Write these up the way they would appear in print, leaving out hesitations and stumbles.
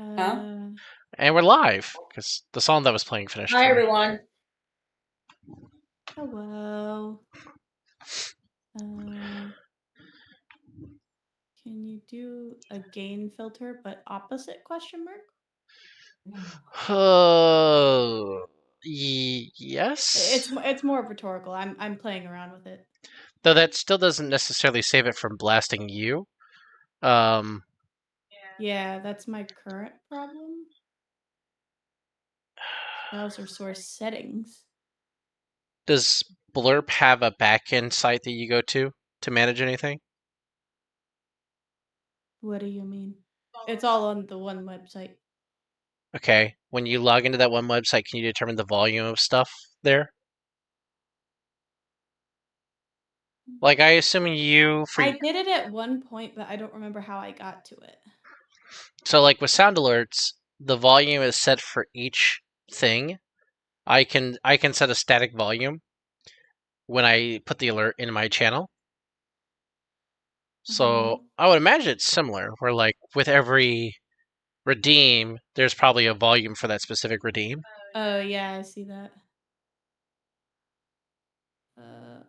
Huh? And we're live, because the song that was playing finished Hi, for me. everyone. Hello. Can you do a gain filter but opposite question mark? Yes. It's more rhetorical. I'm playing around with it. Though that still doesn't necessarily save it from blasting you. Yeah, that's my current problem. Browser source settings. Does Blurp have a backend site that you go to manage anything? What do you mean? It's all on the one website. Okay. When you log into that one website, can you determine the volume of stuff there? Like, I assume I did it at one point, but I don't remember how I got to it. So, like with sound alerts, the volume is set for each thing. I can set a static volume when I put the alert in my channel. So I would imagine it's similar, where like with every redeem, there's probably a volume for that specific redeem. Oh yeah, I see that.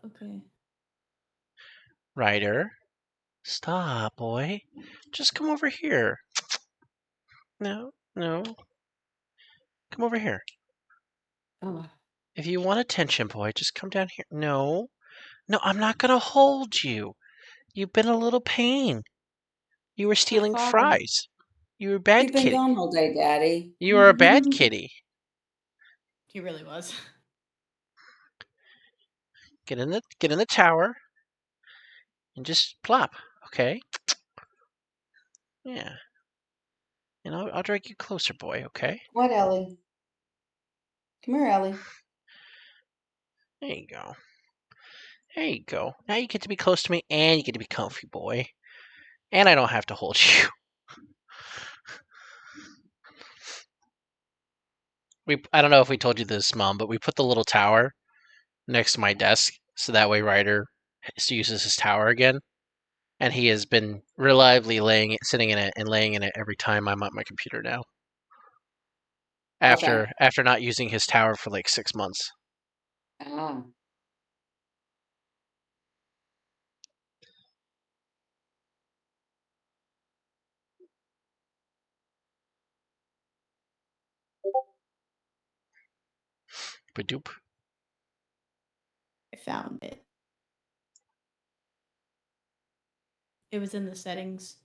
Okay. Ryder, stop, boy. Just come over here. No. Come over here. Oh. If you want attention, boy, just come down here. No, I'm not gonna hold you. You've been a little pain. You were stealing fries. You were a bad You've been kitty. gone all day, Daddy. You were a bad kitty. He really was. Get in the tower and just plop, okay? Yeah. And I'll drag you closer, boy, okay? What, Ellie? Come here, Ellie. There you go. There you go. Now you get to be close to me and you get to be comfy, boy. And I don't have to hold you. I don't know if we told you this, Mom, but we put the little tower next to my desk so that way Ryder uses his tower again. And he has been reliably sitting in it and laying in it every time I'm at my computer now. After not using his tower for like 6 months. Ah. Badoop. I found it. It was in the settings.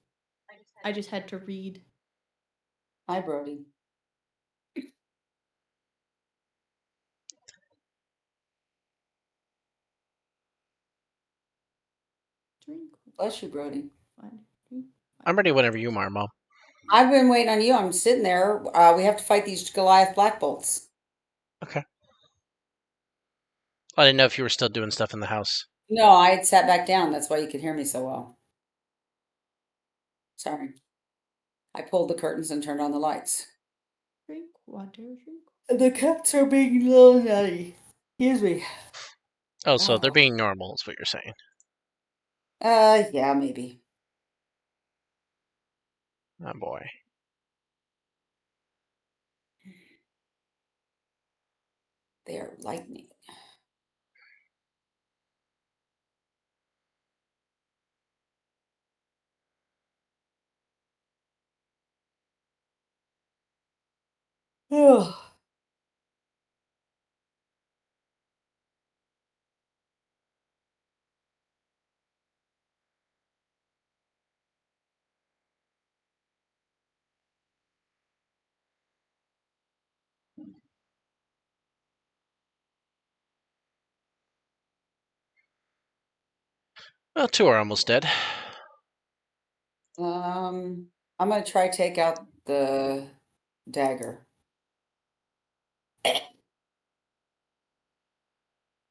I just had to read. Hi, Brody. Bless you, Brody. I'm ready whenever you are, Mom. I've been waiting on you. I'm sitting there. We have to fight these Goliath Black Bolts. Okay. I didn't know if you were still doing stuff in the house. No, I had sat back down. That's why you could hear me so well. Sorry. I pulled the curtains and turned on the lights. Drink water. The cats are being little nutty. Excuse me. Oh, so they're being normal, is what you're saying. Yeah, maybe. Oh, boy. They are lightning. Oh. Well, 2 are almost dead. I'm gonna try take out the dagger.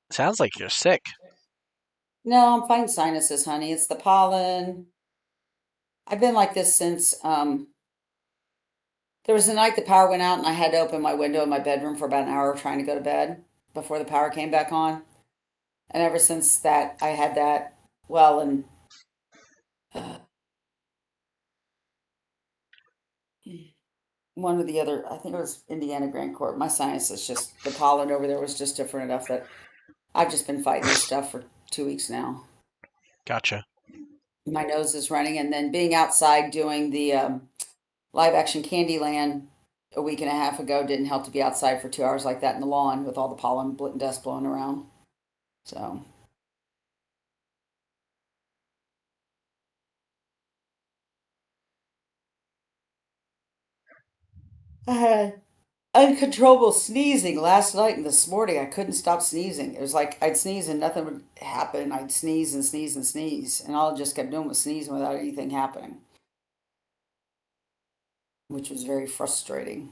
Sounds like you're sick. No, I'm fighting sinuses, honey. It's the pollen. I've been like this since there was a night the power went out and I had to open my window in my bedroom for about an hour trying to go to bed before the power came back on. And ever since that, I had that. Well, and one or the other. I think it was Indiana Grand Court. My sinus is just the pollen over there was just different enough that I've just been fighting this stuff for 2 weeks now. Gotcha. My nose is running, and then being outside doing the live action Candyland a week and a half ago didn't help to be outside for 2 hours like that in the lawn with all the pollen dust blowing around. So, I had uncontrollable sneezing last night and this morning. I couldn't stop sneezing. It was like I'd sneeze and nothing would happen. I'd sneeze and sneeze and sneeze, and all I just kept doing was sneezing without anything happening, which was very frustrating.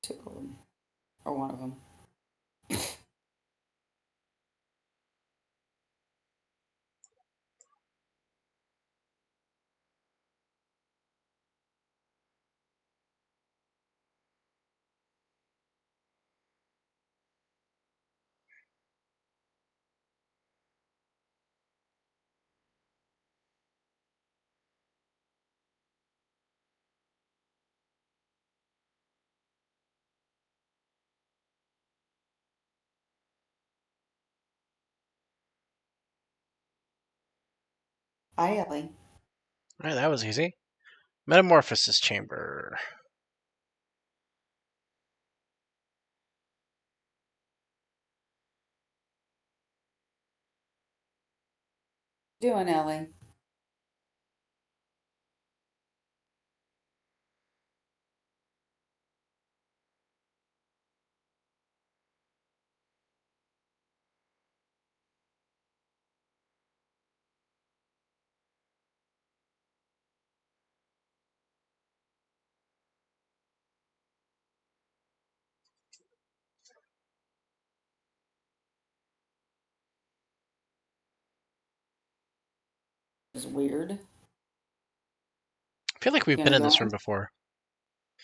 Two of them, or one of them. Hi, Ellie. All right, that was easy. Metamorphosis chamber. Doing, Ellie? It's weird. I feel like You we've been gonna in go this room in? before,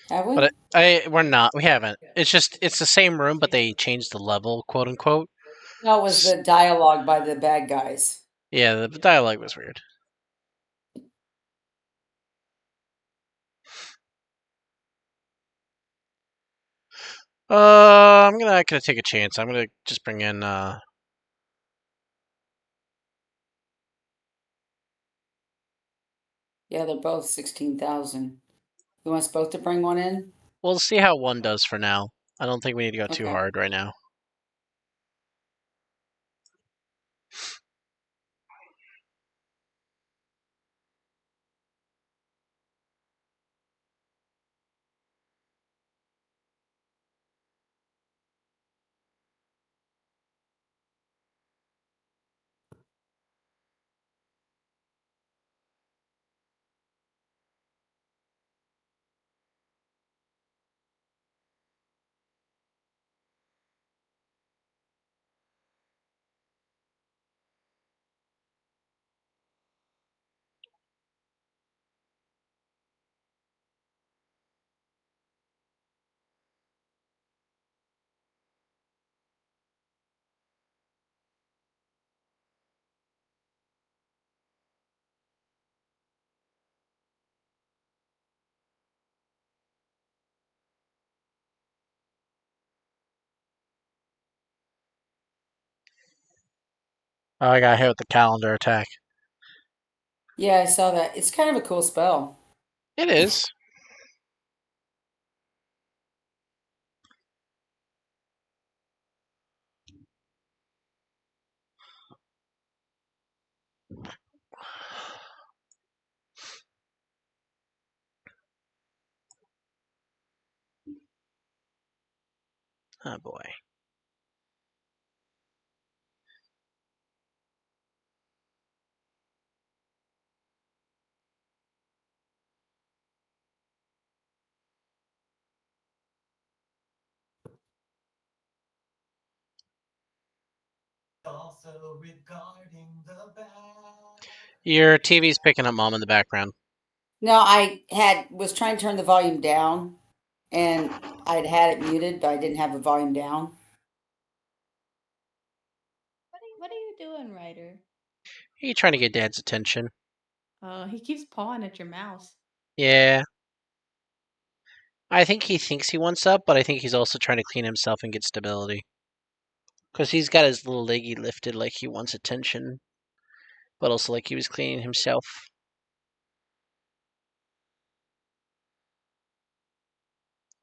Have but we? we're not. We haven't. It's the same room, but they changed the level, quote unquote. No, it was the dialogue by the bad guys. Yeah, the dialogue was weird. I'm gonna take a chance. I'm gonna just bring in. Yeah, they're both 16,000. You want us both to bring one in? We'll see how one does for now. I don't think we need to go too Okay. hard right now. Oh, I got hit with the calendar attack. Yeah, I saw that. It's kind of a cool spell. It is. Oh boy. Also regarding the bad. Your TV's picking up Mom in the background. No, I was trying to turn the volume down, and I'd had it muted, but I didn't have the volume down. What are you doing, Ryder? Are you trying to get Dad's attention? He keeps pawing at your mouse. Yeah. I think he thinks he wants up, but I think he's also trying to clean himself and get stability. Because he's got his little leggy lifted like he wants attention, but also like he was cleaning himself.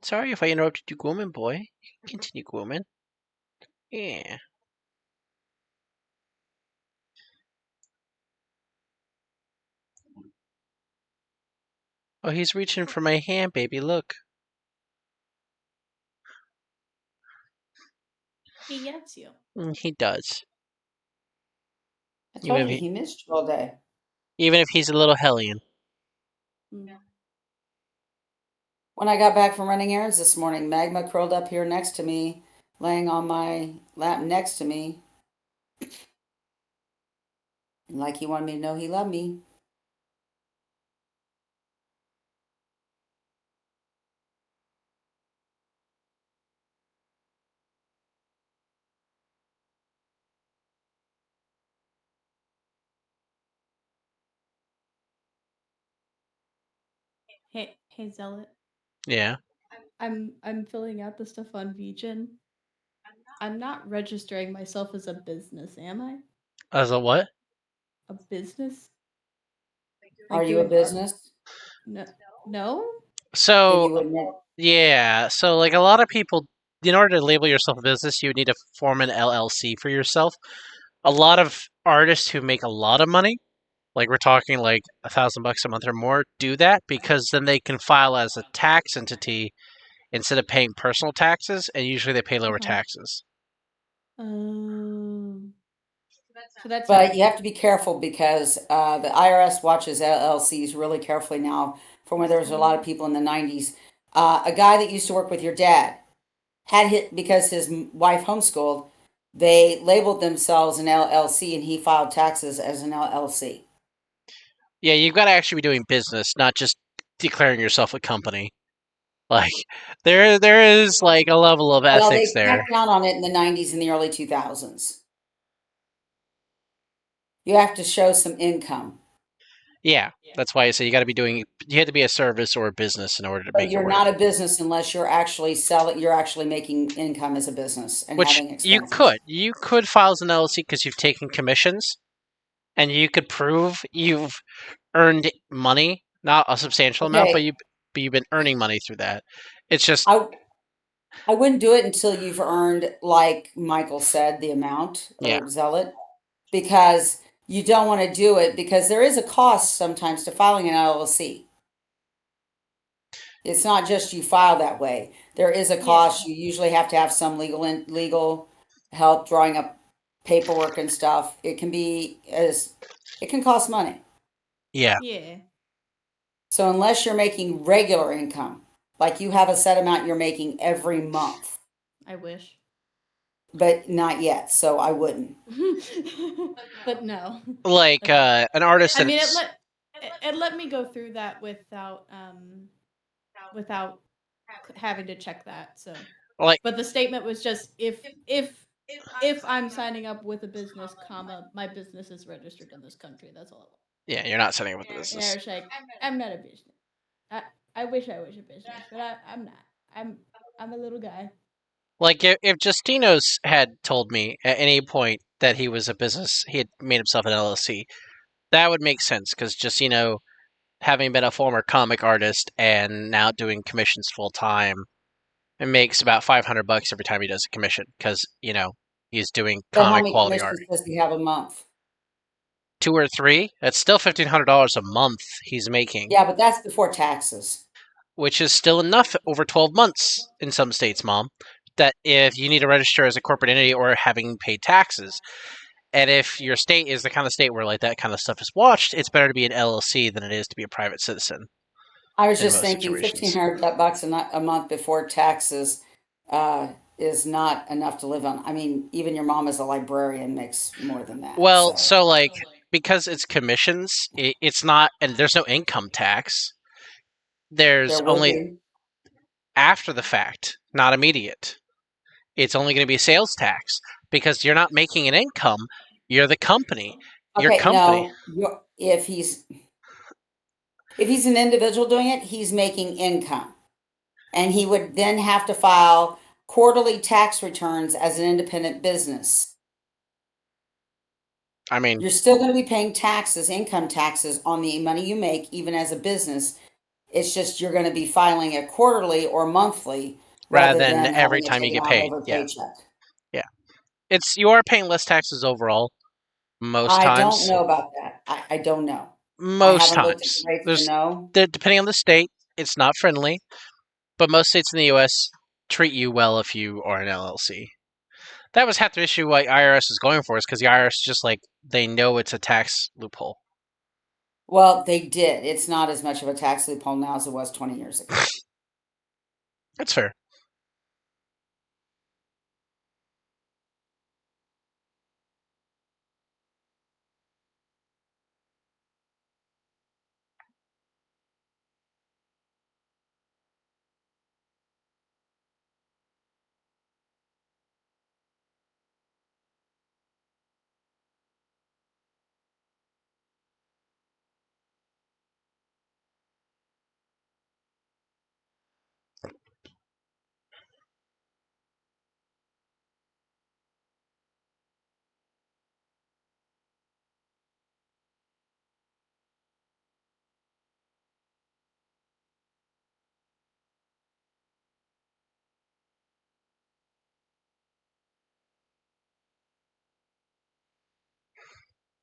Sorry if I interrupted you, Gwoomin boy. You can continue, Gwoomin. Yeah. Oh, he's reaching for my hand, baby. Look. He gets you. He does. I Even told if you he, he missed you all day. even if he's a little hellion. Mm. When I got back from running errands this morning, Magma curled up here next to me, laying on my lap next to me, like he wanted me to know he loved me. Hey, Zealot. Yeah. I'm filling out the stuff on VGen. I'm not registering myself as a business, am I? As a what? A business? Are you a doing art? business? No. No? Then So, you wouldn't. yeah. So, like, a lot of people, in order to label yourself a business, you would need to form an LLC for yourself. A lot of artists who make a lot of money, like we're talking like $1,000 a month or more, do that because then they can file as a tax entity instead of paying personal taxes, and usually they pay lower Uh-huh. taxes. So that's But you have to be careful because the IRS watches LLCs really carefully now. From where there was a lot of people in the 90s. A guy that used to work with your dad had hit because his wife homeschooled. They labeled themselves an LLC, and he filed taxes as an LLC. Yeah, you've got to actually be doing business, not just declaring yourself a company. Like there is like a level of Well, ethics they there. cracked down on it in the 90s and the early 2000s. You have to show some income. Yeah, that's why I say you got to be doing. You have to be a service or a business in order to But make it you're work. not a business unless you're actually selling, you're actually making income as a business and Which having expenses. you could file as an LLC because you've taken commissions, and you could prove you've earned money, not a substantial amount, Okay, but you've been earning money through that. It's just I wouldn't do it until you've earned, like Michael said, the amount yeah, or Zealot, because you don't want to do it because there is a cost sometimes to filing an LLC. It's not just you file that way. There is a cost. You usually have to have some legal help drawing up paperwork and stuff. It can cost money. yeah. Yeah. So unless you're making regular income, like you have a set amount you're making every month, I wish. but not yet, so I wouldn't. But no. Like Okay. an artist. I mean, it let me go through that without having to check that. So, like but the statement was just if I'm signing up with a business, comma, my business is registered in this country. That's all. yeah, you're not setting up with a And I business. was like, I'm not a business. I wish I was a business, but I'm not. I'm a little guy. Like if Justinos had told me at any point that he was a business, he had made himself an LLC. That would make sense because Justino, having been a former comic artist and now doing commissions full time, it makes about $500 every time he does a commission because he's doing But how comic many quality art. commissions does he have a month? 2 or 3, that's still $1,500 a month he's making, Yeah, but that's before taxes. which is still enough over 12 months in some states, Mom. that if you need to register as a corporate entity or having paid taxes. And if your state is the kind of state where like that kind of stuff is watched, it's better to be an LLC than it is to be a private citizen I was in just most thinking situations. $1,500 a month before taxes is not enough to live on. I mean, even your mom as a librarian makes more than that. Well, So so like because it's commissions, it's not, and there's no income tax. There's there would only be. after the fact, not immediate. It's only going to be sales tax because you're not making an income. You're the company. Your Okay, company. no, if he's an individual doing it, he's making income. And he would then have to file quarterly tax returns as an independent business. I mean, You're still going to be paying taxes, income taxes on the money you make, even as a business. It's just you're going to be filing it quarterly or monthly rather rather than than every having it time you taken get out paid. over Yeah, paycheck. yeah. It's you are paying less taxes overall most I don't times. know about that. I don't know. I Most haven't looked at times, the rates to there's know. depending on the state, it's not friendly. But most states in the U.S. treat you well if you are an LLC. That was half the issue what IRS is going for, is because the IRS just like they know it's a tax loophole. Well, they did. It's not as much of a tax loophole now as it was 20 years ago. That's fair.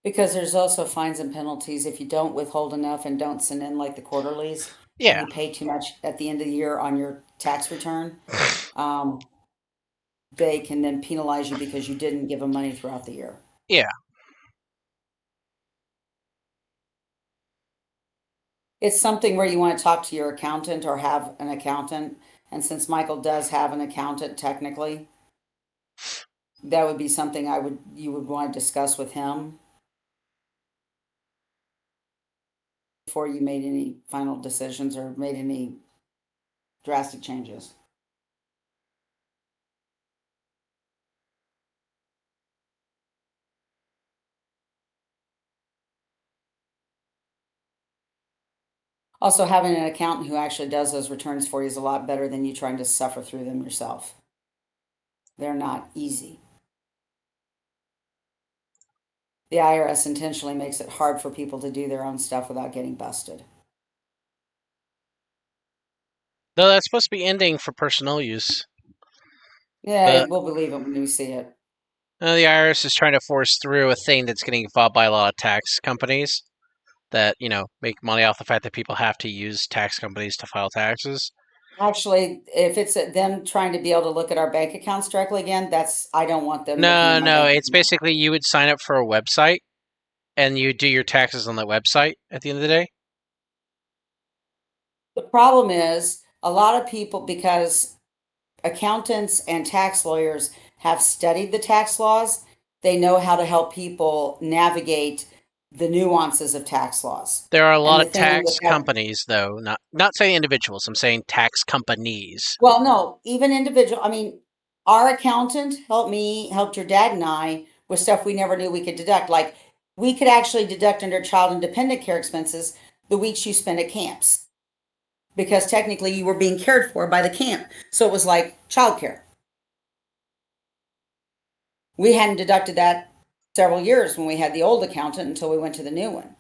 Because there's also fines and penalties if you don't withhold enough and don't send in like the quarterlies and Yeah, you pay too much at the end of the year on your tax return. Um, they can then penalize you because you didn't give them money throughout the year. yeah. It's something where you want to talk to your accountant or have an accountant. And since Michael does have an accountant technically, that would be something you would want to discuss with him before you made any final decisions or made any drastic changes. Also, having an accountant who actually does those returns for you is a lot better than you trying to suffer through them yourself. They're not easy. The IRS intentionally makes it hard for people to do their own stuff without getting busted. Though that's supposed to be ending for personal use. Yeah, But we'll believe it when we see it. the IRS is trying to force through a thing that's getting fought by a lot of tax companies that make money off the fact that people have to use tax companies to file taxes. Actually, if it's them trying to be able to look at our bank accounts directly again, I don't want them looking No, at my no, bank it's account. basically you would sign up for a website and you do your taxes on that website at the end of the day. The problem is a lot of people, because accountants and tax lawyers have studied the tax laws, they know how to help people navigate the nuances of tax laws. There are a And lot the of thing with tax that, companies, though, not saying individuals. I'm saying tax companies. well, no, even individual, I mean, our accountant helped your dad and I with stuff we never knew we could deduct. Like we could actually deduct under child and dependent care expenses the weeks you spend at camps because technically you were being cared for by the camp. So it was like childcare. We hadn't deducted that several years when we had the old accountant until we went to the new one.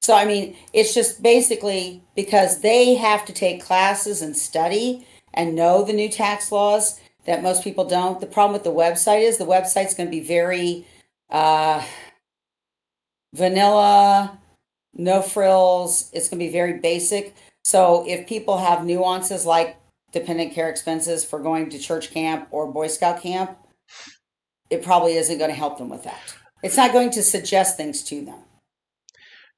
So, I mean, it's just basically because they have to take classes and study and know the new tax laws that most people don't. The problem with the website is the website's going to be very uh, vanilla, no frills. It's going to be very basic. So, if people have nuances like dependent care expenses for going to church camp or Boy Scout camp, it probably isn't going to help them with that. It's not going to suggest things to them.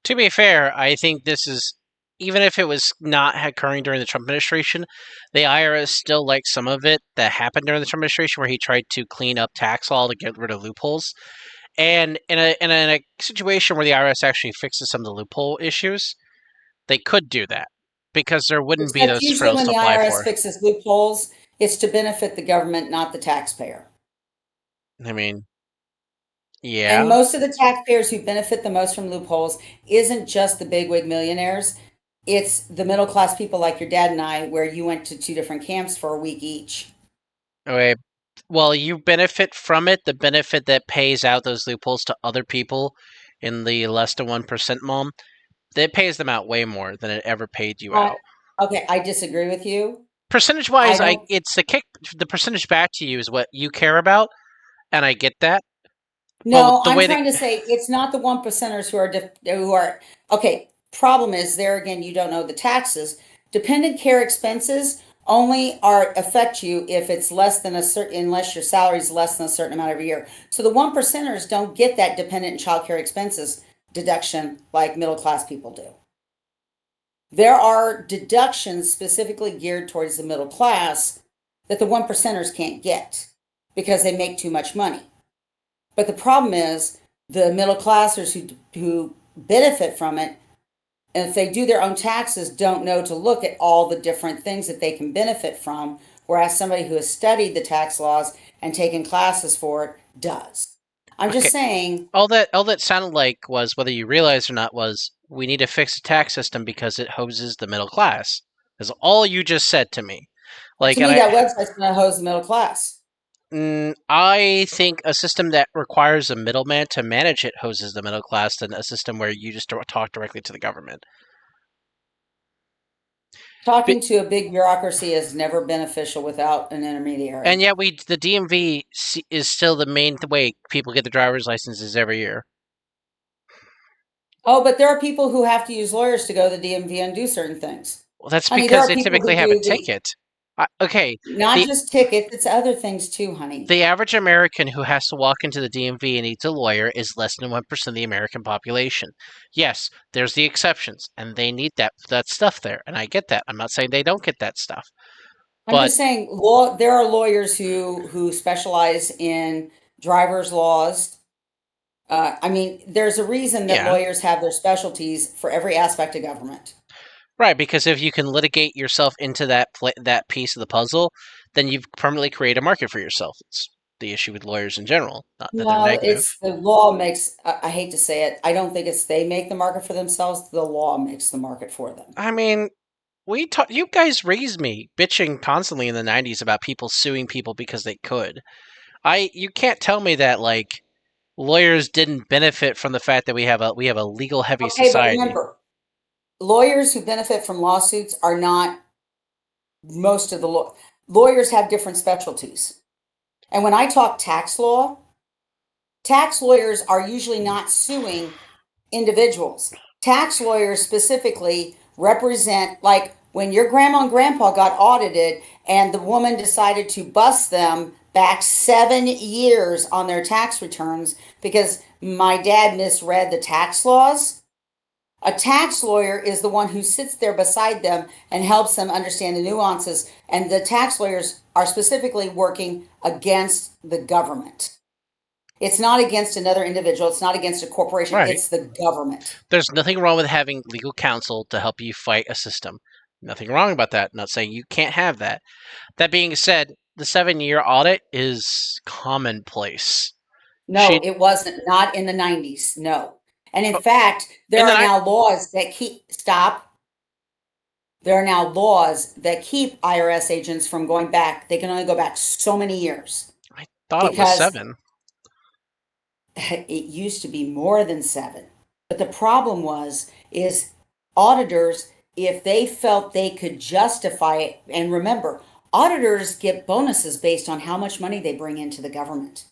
To be fair, I think this is, even if it was not occurring during the Trump administration, the IRS still likes some of it that happened during the Trump administration, where he tried to clean up tax law to get rid of loopholes. And in a situation where the IRS actually fixes some of the loophole issues, they could do that because there wouldn't be Except those usually frills when to the apply IRS for. fixes loopholes, it's to benefit the government, not the taxpayer. I mean, And yeah. most of the taxpayers who benefit the most from loopholes isn't just the bigwig millionaires. It's the middle class people like your dad and I, where you went to 2 different camps for a week each. Okay. Well, you benefit from it. The benefit that pays out those loopholes to other people in the less than 1% mom, that pays them out way more than it ever paid you out. Okay, I disagree with you. Percentage I wise, don't. it's the percentage back to you is what you care about, and I get that. No, the I'm way trying to say it's not the 1%ers who are okay. Problem is there again, you don't know the taxes. Dependent care expenses only affect you if it's less than a certain, unless your salary is less than a certain amount every year. So the 1%ers don't get that dependent and child care expenses deduction like middle class people do. There are deductions specifically geared towards the middle class that the 1%ers can't get because they make too much money. But the problem is the middle classers who benefit from it, and if they do their own taxes, don't know to look at all the different things that they can benefit from, whereas somebody who has studied the tax laws and taken classes for it does. I'm Okay. just saying. All that sounded like was, whether you realize or not, was we need to fix the tax system because it hoses the middle class. Is all you just said to me. Like, To me, that website's going to hose the middle class. I think a system that requires a middleman to manage it hoses the middle class than a system where you just talk directly to the government. Talking to a big bureaucracy is never beneficial without an intermediary. And yet, the DMV is still the main way people get their driver's licenses every year. Oh, but there are people who have to use lawyers to go to the DMV and do certain things. Well, that's Honey, there because are they people typically who have a do ticket. Okay, not the just tickets, it's other things too, honey. the average American who has to walk into the DMV and needs a lawyer is less than 1% of the American population. Yes, there's the exceptions, and they need that stuff there, and I get that. I'm not saying they don't get that stuff. I'm But just saying, there are lawyers who specialize in driver's laws. I mean, there's a reason that yeah, lawyers have their specialties for every aspect of government. right, because if you can litigate yourself into that piece of the puzzle, then you've permanently created a market for yourself. It's the issue with lawyers in general, not that they're No, negative. it's the law makes, I hate to say it, I don't think it's they make the market for themselves, the law makes the market for them. I mean, you guys raised me bitching constantly in the 90s about people suing people because they could. You can't tell me that, like, lawyers didn't benefit from the fact that we have a legal heavy Okay, but society. remember, lawyers who benefit from lawsuits are not most of the lawyers have different specialties. And when I talk tax law, tax lawyers are usually not suing individuals. Tax lawyers specifically represent, like when your grandma and grandpa got audited and the woman decided to bust them back 7 years on their tax returns because my dad misread the tax laws. A tax lawyer is the one who sits there beside them and helps them understand the nuances. And the tax lawyers are specifically working against the government. It's not against another individual. It's not against a corporation. Right. It's the government. There's nothing wrong with having legal counsel to help you fight a system. Nothing wrong about that. Not saying you can't have that. That being said, the 7-year audit is commonplace. No, it wasn't. Not in the 90s. No. And in Oh, fact, there in the are now laws that There are now laws that keep IRS agents from going back. They can only go back so many years. I thought it was 7. It used to be more than 7. But the problem is auditors, if they felt they could justify it, and remember, auditors get bonuses based on how much money they bring into the government.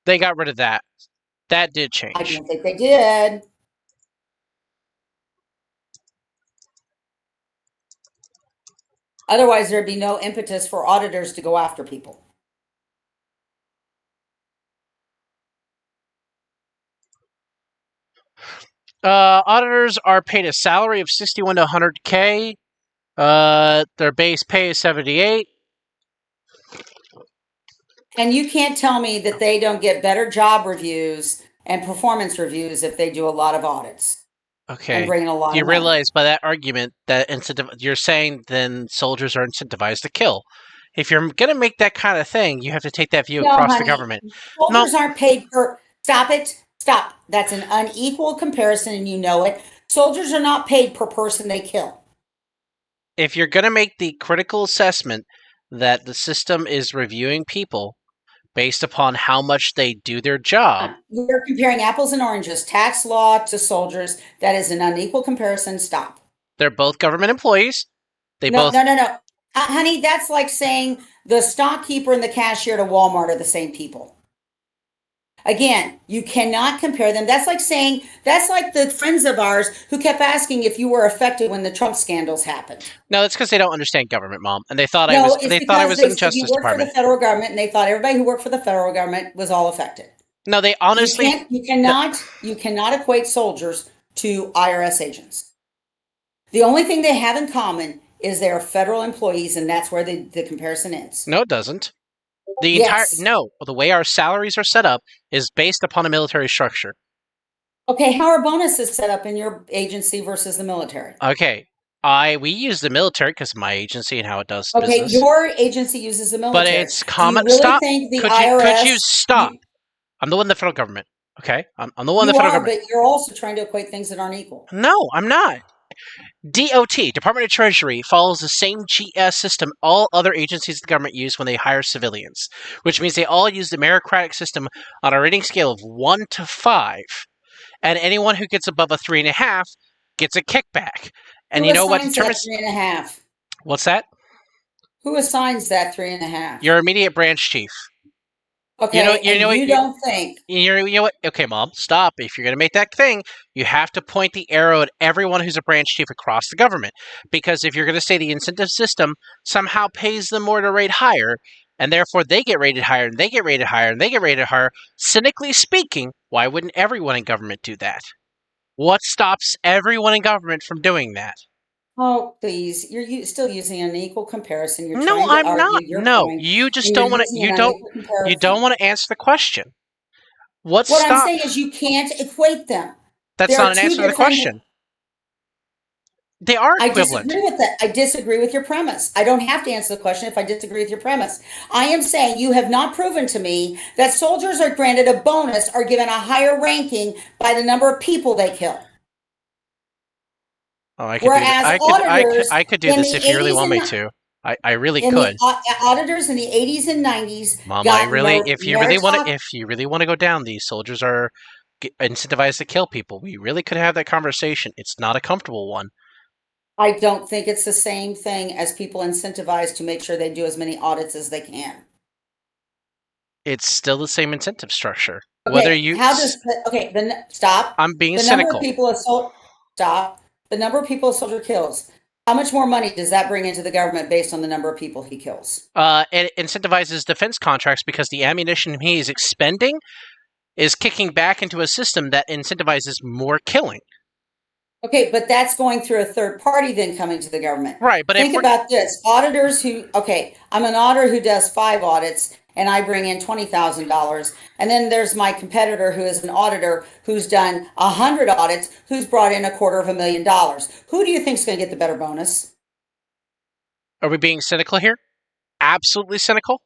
They got rid of that. That did I change. don't think they did. Otherwise, there'd be no impetus for auditors to go after people. Auditors are paid a salary of 61 to 100K. Their base pay is 78. And you can't tell me that they don't get better job reviews and performance reviews if they do a lot of audits and Okay. bring in a lot Do you of money. realize by that argument that you're saying then soldiers are incentivized to kill? If you're going to make that kind of thing, you have to take that view No, across the honey, government. soldiers aren't paid per. Stop it. Stop. That's an unequal comparison, and you know it. Soldiers are not paid per person they kill. If you're going to make the critical assessment that the system is reviewing people based upon how much they do their job, You're comparing apples and oranges, tax law to soldiers. That is an unequal comparison. Stop. they're both government employees. They No, both no, no, no. Honey, that's like saying the stockkeeper and the cashier to Walmart are the same people. Again, you cannot compare them. That's like saying, that's like the friends of ours who kept asking if you were affected when the Trump scandals happened. No, that's because they don't understand government, Mom, and they thought No, I was. it's They thought I because was they in the said you Justice worked for the Department. federal government, and they thought everybody who worked for the federal government was all affected. No, they honestly. You cannot equate soldiers to IRS agents. The only thing they have in common is they are federal employees, and that's where the comparison ends. No, it doesn't. The Yes. the way our salaries are set up is based upon a military structure. Okay, how are bonuses set up in your agency versus the military? Okay, we use the military because of my agency and how it does Okay, business. your agency uses the military. But it's Do you common. really Stop. think the Could IRS? you stop? I'm the one in the federal government. Okay, I'm the one in You the federal are, government. but you're also trying to equate things that aren't equal. No, I'm not. DOT, Department of Treasury, follows the same GS system all other agencies of the government use when they hire civilians, which means they all use the meritocratic system on a rating scale of 1 to 5. And anyone who gets above a 3.5 gets a kickback. And Who you know what assigns determines... that 3.5? What's that? Who assigns that 3.5? Your immediate branch chief. Okay, you don't think. You know what? Okay, Mom, stop. If you're going to make that thing, you have to point the arrow at everyone who's a branch chief across the government. Because if you're going to say the incentive system somehow pays them more to rate higher, and therefore they get rated higher, and they get rated higher, and they get rated higher, cynically speaking, why wouldn't everyone in government do that? What stops everyone in government from doing that? Oh, please! You're still using an unequal comparison. You're No, trying to I'm argue not. your No, point, you just and don't you're want to. using You an don't. unequal comparison. You don't want to answer the question. What I'm saying is you can't equate them. That's There are not an two answer to the different- question. They are I equivalent. disagree with that. I disagree with your premise. I don't have to answer the question if I disagree with your premise. I am saying you have not proven to me that soldiers are granted a bonus or given a higher ranking by the number of people they kill. Oh, I could Whereas do that. auditors I could do in this the if you really 80s want me and to. I really In could. the auditors in the 80s and 90s Mom, got if you really want to go down, these soldiers are incentivized to kill people. We really could have that conversation. It's not a comfortable one. I don't think it's the same thing as people incentivized to make sure they do as many audits as they can. It's still the same incentive structure. Okay, Whether you stop. I'm being The cynical. number of people stop. The number of people a soldier kills. How much more money does that bring into the government based on the number of people he kills? It incentivizes defense contracts because the ammunition he is expending is kicking back into a system that incentivizes more killing. Okay, but that's going through a third party then coming to the government. Right, but think about this. Auditors I'm an auditor who does 5 audits and I bring in $20,000. And then there's my competitor who is an auditor who's done 100 audits, who's brought in $250,000. Who do you think is going to get the better bonus? Are we being cynical here? Absolutely cynical?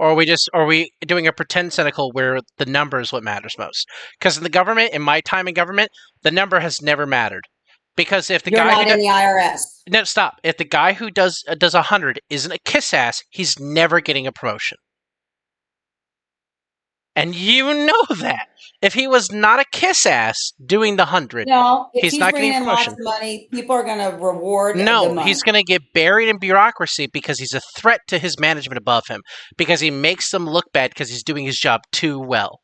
Or are we doing a pretend cynical where the number is what matters most? Because in the government, in my time in government, the number has never mattered. Because if the You're guy not in the IRS. No, stop. If the guy who does 100 isn't a kiss ass, he's never getting a promotion. And you know that. If he was not a kiss ass doing the 100, no, if he's not bringing getting a in lots promotion. of money, people are going to reward the No, money. he's going to get buried in bureaucracy because he's a threat to his management above him. Because he makes them look bad because he's doing his job too well.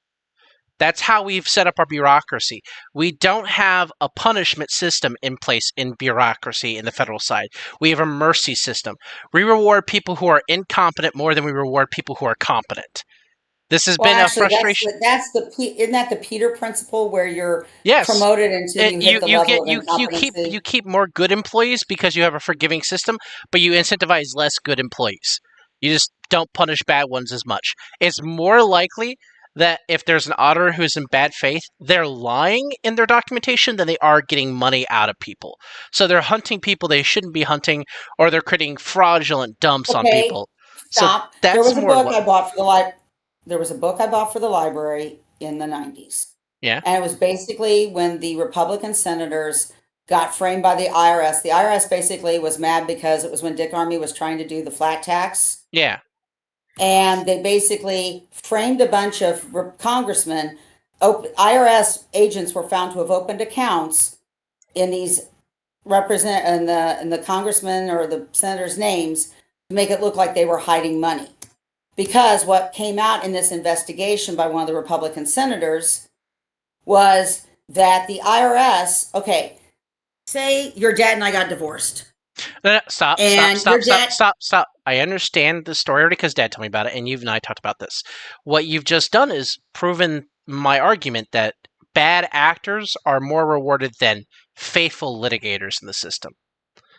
That's how we've set up our bureaucracy. We don't have a punishment system in place in bureaucracy in the federal side. We have a mercy system. We reward people who are incompetent more than we reward people who are competent. This has Well, been a actually, frustration. isn't that the Peter principle where you're Yes. promoted until you hit the level of incompetency? You keep more good employees because you have a forgiving system, but you incentivize less good employees. You just don't punish bad ones as much. It's more likely that if there's an auditor who's in bad faith, they're lying in their documentation than they are getting money out of people. So they're hunting people they shouldn't be hunting, or they're creating fraudulent dumps on Okay, people. stop. So that's There was a more book what. I bought for there was a book I bought for the library in the 90s. Yeah. And it was basically when the Republican senators got framed by the IRS. The IRS basically was mad because it was when Dick Armey was trying to do the flat tax. Yeah. And they basically framed a bunch of congressmen. IRS agents were found to have opened accounts in these in the congressmen or the senators' names to make it look like they were hiding money. Because what came out in this investigation by one of the Republican senators was that the IRS, okay, say your dad and I got divorced. No, stop. I understand the story already because Dad told me about it, and you and I talked about this. What you've just done is proven my argument that bad actors are more rewarded than faithful litigators in the system.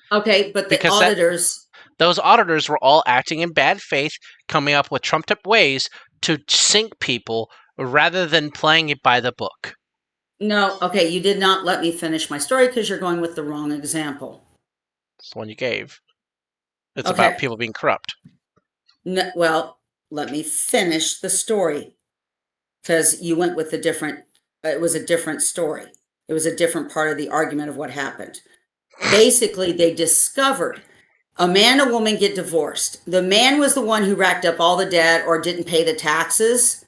Okay, but the auditors... Those auditors were all acting in bad faith, coming up with trumped-up ways to sink people rather than playing it by the book. No, okay, you did not let me finish my story because you're going with the wrong example. It's the one you gave. It's about people being corrupt. No, well, let me finish the story because you went with it was a different story. It was a different part of the argument of what happened. Basically, they discovered a man and a woman get divorced. The man was the one who racked up all the debt or didn't pay the taxes,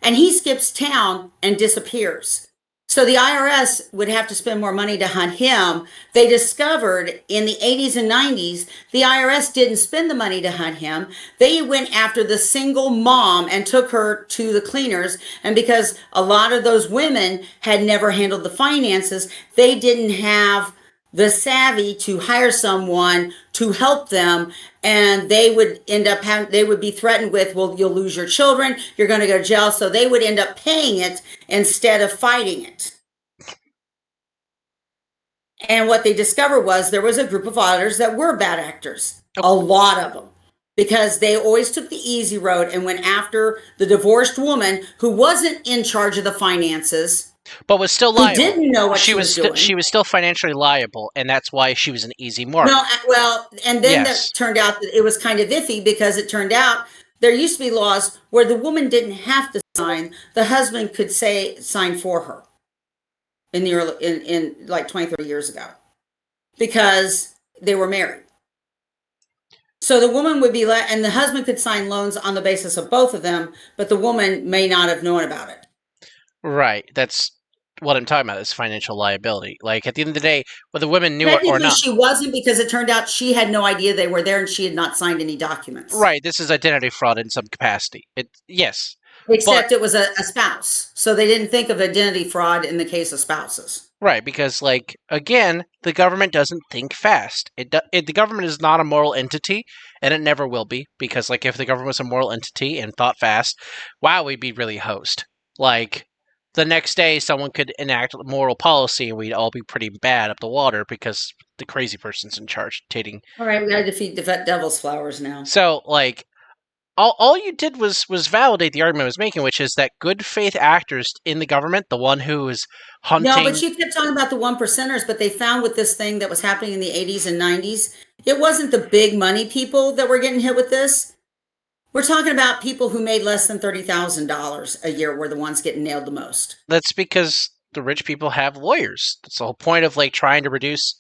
and he skips town and disappears. So the IRS would have to spend more money to hunt him. They discovered in the 80s and 90s, the IRS didn't spend the money to hunt him. They went after the single mom and took her to the cleaners. And because a lot of those women had never handled the finances, they didn't have the savvy to hire someone to help them, and they would they would be threatened with, well, you'll lose your children, you're going to go to jail. So they would end up paying it instead of fighting it. And what they discovered was there was a group of auditors that were bad actors, a lot of them, because they always took the easy road and went after the divorced woman who wasn't in charge of the finances, but was still liable. Who didn't know what she was doing. She was still financially liable, and that's why she was an easy mark. No, well, and then that turned out that it was kind of iffy because it turned out there used to be laws where the woman didn't have to sign; the husband could sign for her. In the early, in like 20, 30 years ago, because they were married. So the woman would be and the husband could sign loans on the basis of both of them, but the woman may not have known about it. Right. That's what I'm talking about, is financial liability. Like, at the end of the day, whether women knew it or not. She wasn't, because it turned out she had no idea they were there and she had not signed any documents. Right. This is identity fraud in some capacity. Yes. Except it was a spouse. So they didn't think of identity fraud in the case of spouses. Right, because, like, again, the government doesn't think fast. The government is not a moral entity, and it never will be, because, like, if the government was a moral entity and thought fast, wow, we'd be really hosed. Like, the next day, someone could enact moral policy, and we'd all be pretty bad up the water because the crazy person's in charge dictating. All right, we got to defeat the devil's flowers now. So, like, all you did was validate the argument I was making, which is that good faith actors in the government, the one who is hunting... No, but you kept talking about the 1%ers, but they found with this thing that was happening in the 80s and 90s, it wasn't the big money people that were getting hit with this. We're talking about people who made less than $30,000 a year were the ones getting nailed the most. That's because the rich people have lawyers. That's the whole point of, like, trying to reduce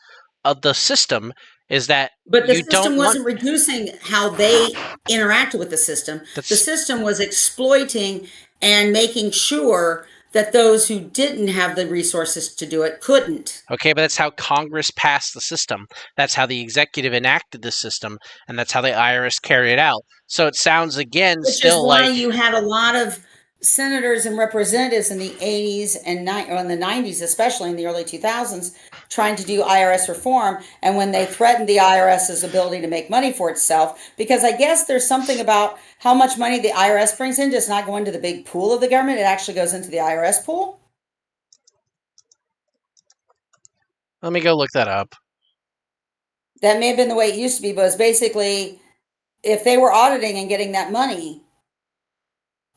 the system, is that but the system wasn't reducing how they interacted with the system. The system was exploiting and making sure that those who didn't have the resources to do it couldn't. Okay, but that's how Congress passed the system. That's how the executive enacted the system, and that's how the IRS carried it out. So it sounds, again, Which still is why like... you had a lot of senators and representatives in the 80s and or in the 90s, especially in the early 2000s, trying to do IRS reform. And when they threatened the IRS's ability to make money for itself, because I guess there's something about how much money the IRS brings in does not go into the big pool of the government. It actually goes into the IRS pool. Let me go look that up. That may have been the way it used to be, but it's basically if they were auditing and getting that money,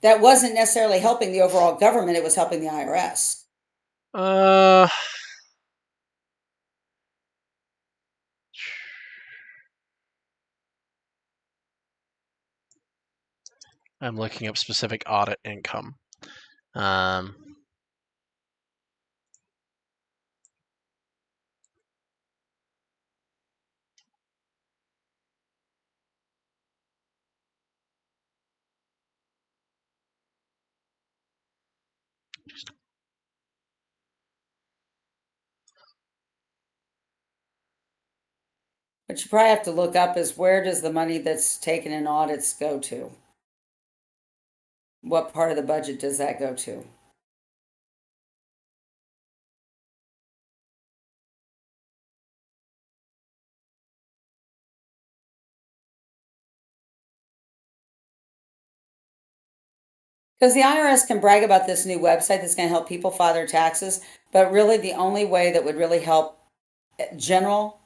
that wasn't necessarily helping the overall government, it was helping the IRS. I'm looking up specific audit income. What you probably have to look up is where does the money that's taken in audits go to? What part of the budget does that go to? Because the IRS can brag about this new website that's going to help people file their taxes, but really the only way that would really help general,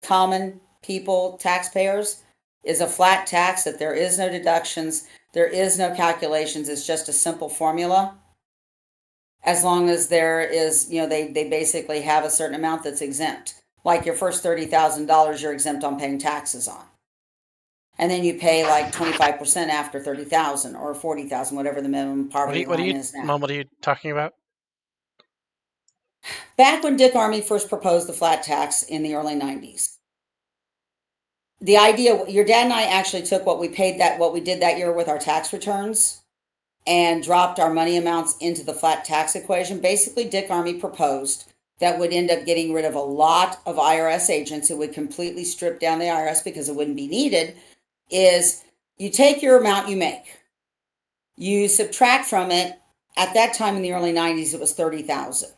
common people, taxpayers, is a flat tax that there is no deductions, there is no calculations, it's just a simple formula. As long as there is, they basically have a certain amount that's exempt. Like your first $30,000, you're exempt on paying taxes on. And then you pay like 25% after 30,000 or 40,000, whatever the minimum poverty line is now. Mom, what are you talking about? Back when Dick Armey first proposed the flat tax in the early 90s, the idea, your dad and I actually took what we did that year with our tax returns and dropped our money amounts into the flat tax equation. Basically, Dick Armey proposed that would end up getting rid of a lot of IRS agents. It would completely strip down the IRS because it wouldn't be needed. Is you take your amount you make, you subtract from it. At that time in the early 90s, it was 30,000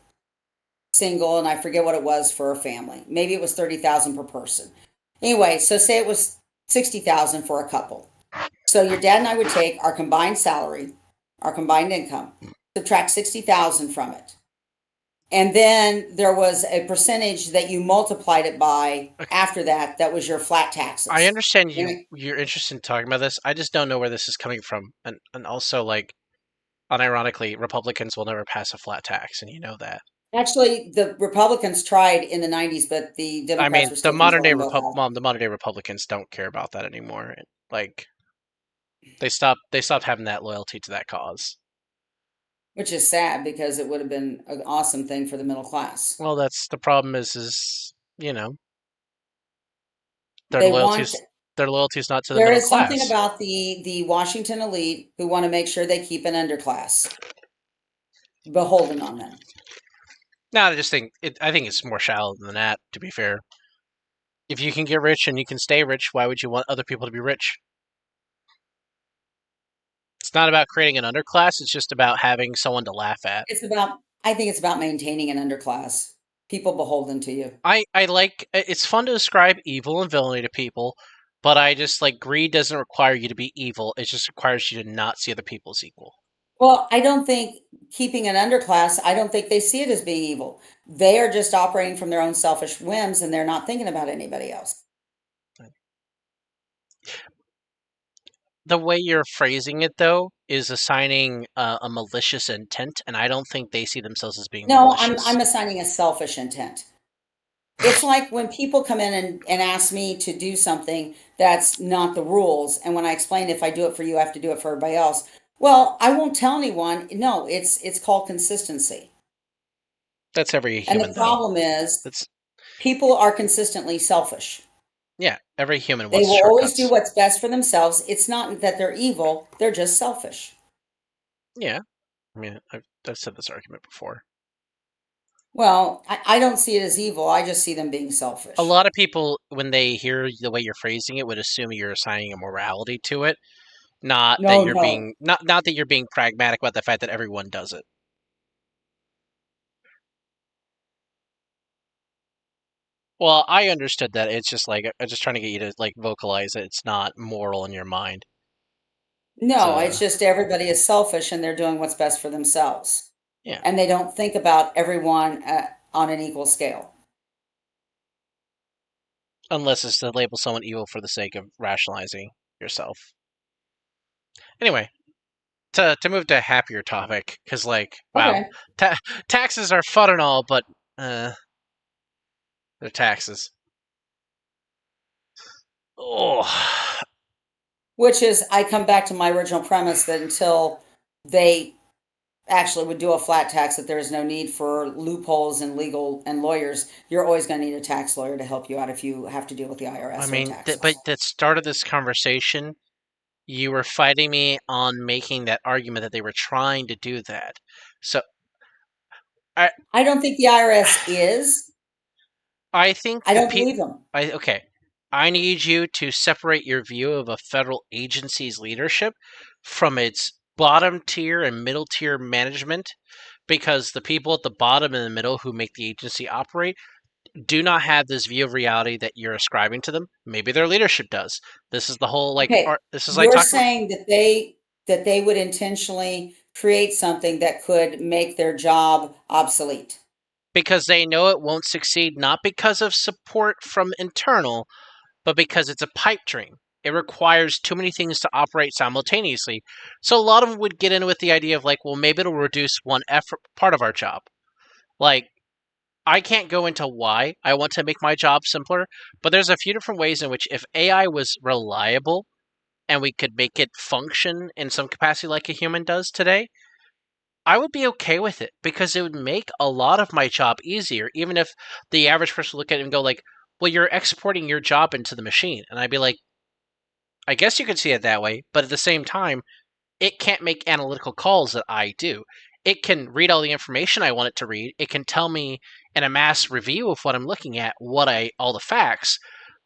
single, and I forget what it was for a family. Maybe it was 30,000 per person. Anyway, so say it was 60,000 for a couple. So your dad and I would take our combined salary, our combined income, subtract 60,000 from it. And then there was a percentage that you multiplied it by after that. That was your flat taxes. I understand you're interested in talking about this. I just don't know where this is coming from. And also, like, unironically, Republicans will never pass a flat tax, and you know that. Actually, the Republicans tried in the 90s, but the Democrats were still the modern day Republicans don't care about that anymore. Like, they stopped having that loyalty to that cause. Which is sad because it would have been an awesome thing for the middle class. Well, that's the problem is their They loyalty's want, their loyalty's not to the there middle is class. something about the Washington elite who want to make sure they keep an underclass beholden on them. No, I think it's more shallow than that, to be fair. If you can get rich and you can stay rich, why would you want other people to be rich? It's not about creating an underclass, it's just about having someone to laugh at. I think it's about maintaining an underclass. People beholden to you. It's fun to describe evil and villainy to people, but I just like greed doesn't require you to be evil, it just requires you to not see other people as equal. Well, I don't think keeping an underclass, I don't think they see it as being evil. They are just operating from their own selfish whims and they're not thinking about anybody else. The way you're phrasing it, though, is assigning a malicious intent, and I don't think they see themselves as being malicious. I'm assigning a selfish intent. It's like when people come in and ask me to do something that's not the rules, and when I explain if I do it for you, I have to do it for everybody else. Well, I won't tell anyone. No, it's called consistency. That's every human. And the problem is, people are consistently selfish. Yeah, every human They wants will shortcuts. always do what's best for themselves. It's not that they're evil; they're just selfish. Yeah, I mean, I've said this argument before. Well, I don't see it as evil. I just see them being selfish. A lot of people, when they hear the way you're phrasing it, would assume you're assigning a morality to it. not that No, you're no. being not that you're being pragmatic about the fact that everyone does it. Well, I understood that. It's just like I'm just trying to get you to like vocalize it. It's not moral in your mind. No, So it's just everybody is selfish and they're doing what's best for themselves. yeah, And they don't think about everyone on an equal scale. unless it's to label someone evil for the sake of rationalizing yourself. Anyway, to move to a happier topic, because like wow, Okay. taxes are fun and all, but they're taxes. Oh, Which is, I come back to my original premise that until they actually would do a flat tax, that there is no need for loopholes and legal and lawyers. You're always going to need a tax lawyer to help you out if you have to deal with the I IRS or mean, but taxes. that started this conversation. You were fighting me on making that argument that they were trying to do that. So I I don't think the IRS is. I think I the don't people. believe them. Okay. I need you to separate your view of a federal agency's leadership from its bottom tier and middle tier management, because the people at the bottom and the middle who make the agency operate do not have this view of reality that you're ascribing to them. Maybe their leadership does. This is the whole like Okay, art. This is like you're talking about, saying that they would intentionally create something that could make their job obsolete. because they know it won't succeed, not because of support from internal, but because it's a pipe dream. It requires too many things to operate simultaneously. So a lot of them would get in with the idea of like, well, maybe it'll reduce one effort part of our job. Like, I can't go into why I want to make my job simpler, but there's a few different ways in which if AI was reliable and we could make it function in some capacity like a human does today, I would be okay with it because it would make a lot of my job easier, even if the average person would look at it and go like, well, you're exporting your job into the machine. And I'd be like, I guess you could see it that way, but at the same time, it can't make analytical calls that I do. It can read all the information I want it to read. It can tell me in a mass review of what I'm looking at, all the facts,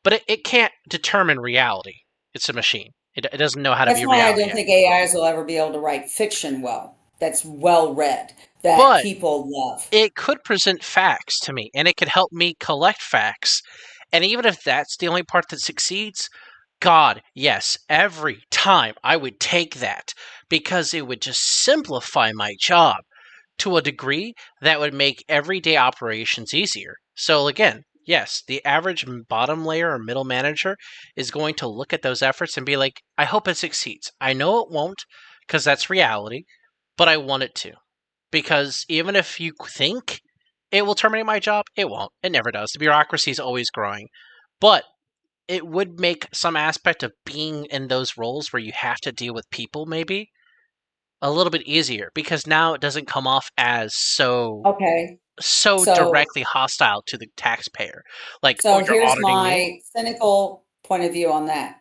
but it can't determine reality. It's a machine. It doesn't know how to That's view why I reality don't yet. think AIs will ever be able to write fiction well. That's well read, that But people love. it could present facts to me, and it could help me collect facts. And even if that's the only part that succeeds, God, yes, every time I would take that because it would just simplify my job to a degree that would make everyday operations easier. So, again, yes, the average bottom layer or middle manager is going to look at those efforts and be like, I hope it succeeds. I know it won't because that's reality, but I want it to. Because even if you think it will terminate my job, it won't. It never does. The bureaucracy is always growing. But it would make some aspect of being in those roles where you have to deal with people maybe a little bit easier because now it doesn't come off as Okay. so So directly hostile to the taxpayer. Like, oh, so you're here's auditing me? my cynical point of view on that.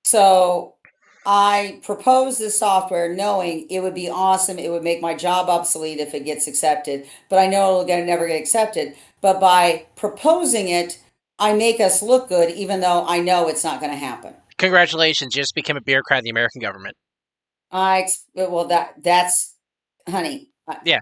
So I proposed this software knowing it would be awesome. It would make my job obsolete if it gets accepted, but I know it'll never get accepted. But by proposing it, I make us look good, even though I know it's not going to happen. Congratulations, you just became a bureaucrat in the American government. Well, that's, honey. Yeah,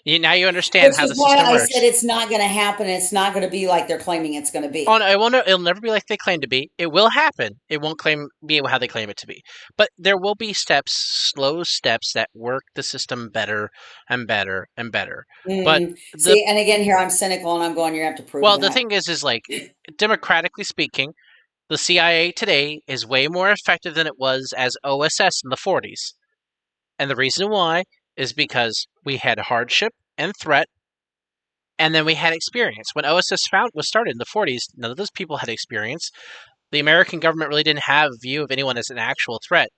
now you understand Which how is the why system I said works. it's not going to happen. It's not going to be like they're claiming it's going to Oh, be. no, it'll never be like they claim to be. It will happen. It won't be how they claim it to be. But there will be slow steps that work the system better and better and better. But the See, and again, here I'm cynical, and I'm going. You have to prove well, the that. thing is like democratically speaking, the CIA today is way more effective than it was as OSS in the 40s. And the reason why is because we had hardship and threat, and then we had experience. When OSS was started in the 40s, none of those people had experience. The American government really didn't have a view of anyone as an actual threat.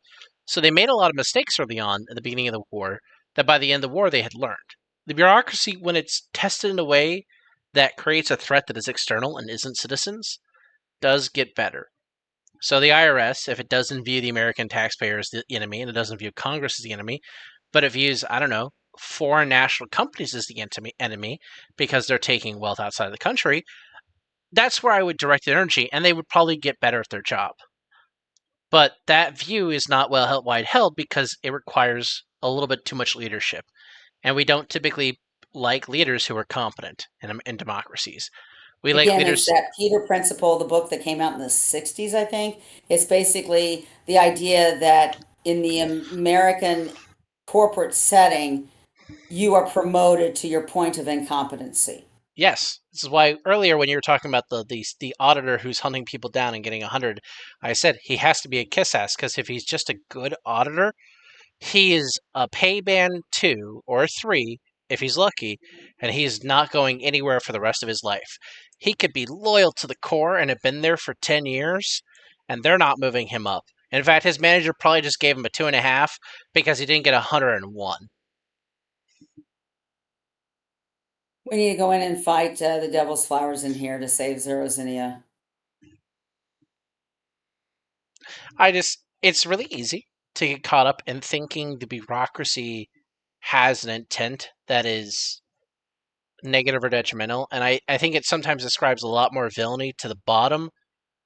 So they made a lot of mistakes early on at the beginning of the war that by the end of the war they had learned. The bureaucracy, when it's tested in a way that creates a threat that is external and isn't citizens, does get better. So the IRS, if it doesn't view the American taxpayer as the enemy and it doesn't view Congress as the enemy, but it views, I don't know, foreign national companies as the enemy because they're taking wealth outside of the country, that's where I would direct energy and they would probably get better at their job. But that view is not wide held because it requires a little bit too much leadership. And we don't typically like leaders who are competent in democracies. We like Again, it's leaders. that Peter Principle, the book that came out in the 60s, I think. It's basically the idea that in the American corporate setting, you are promoted to your point of incompetency. Yes, this is why earlier when you were talking about the auditor who's hunting people down and getting 100, I said he has to be a kiss ass because if he's just a good auditor, he is a pay band 2 or 3 if he's lucky, and he's not going anywhere for the rest of his life. He could be loyal to the core and have been there for 10 years, and they're not moving him up. In fact, his manager probably just gave him a 2.5 because he didn't get 101. We need to go in and fight the devil's flowers in here to save Zero Zinnia. It's really easy to get caught up in thinking the bureaucracy has an intent that is negative or detrimental, and I think it sometimes ascribes a lot more villainy to the bottom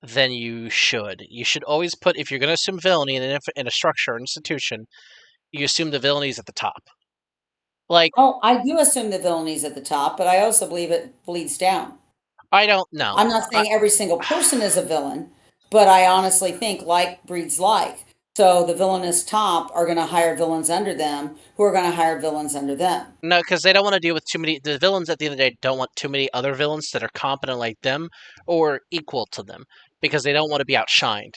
than you should. You should always put, if you're going to assume villainy in a structure or institution, you assume the villainy is at the top. Like, Oh, I do assume the villainy is at the top, but I also believe it bleeds down. I don't know. I'm not saying every single person is a villain, but I honestly think like breeds like. So the villainous top are going to hire villains under them who are going to hire villains under them. No, because they don't want to deal with too many. The villains at the end of the day don't want too many other villains that are competent like them or equal to them because they don't want to be outshined.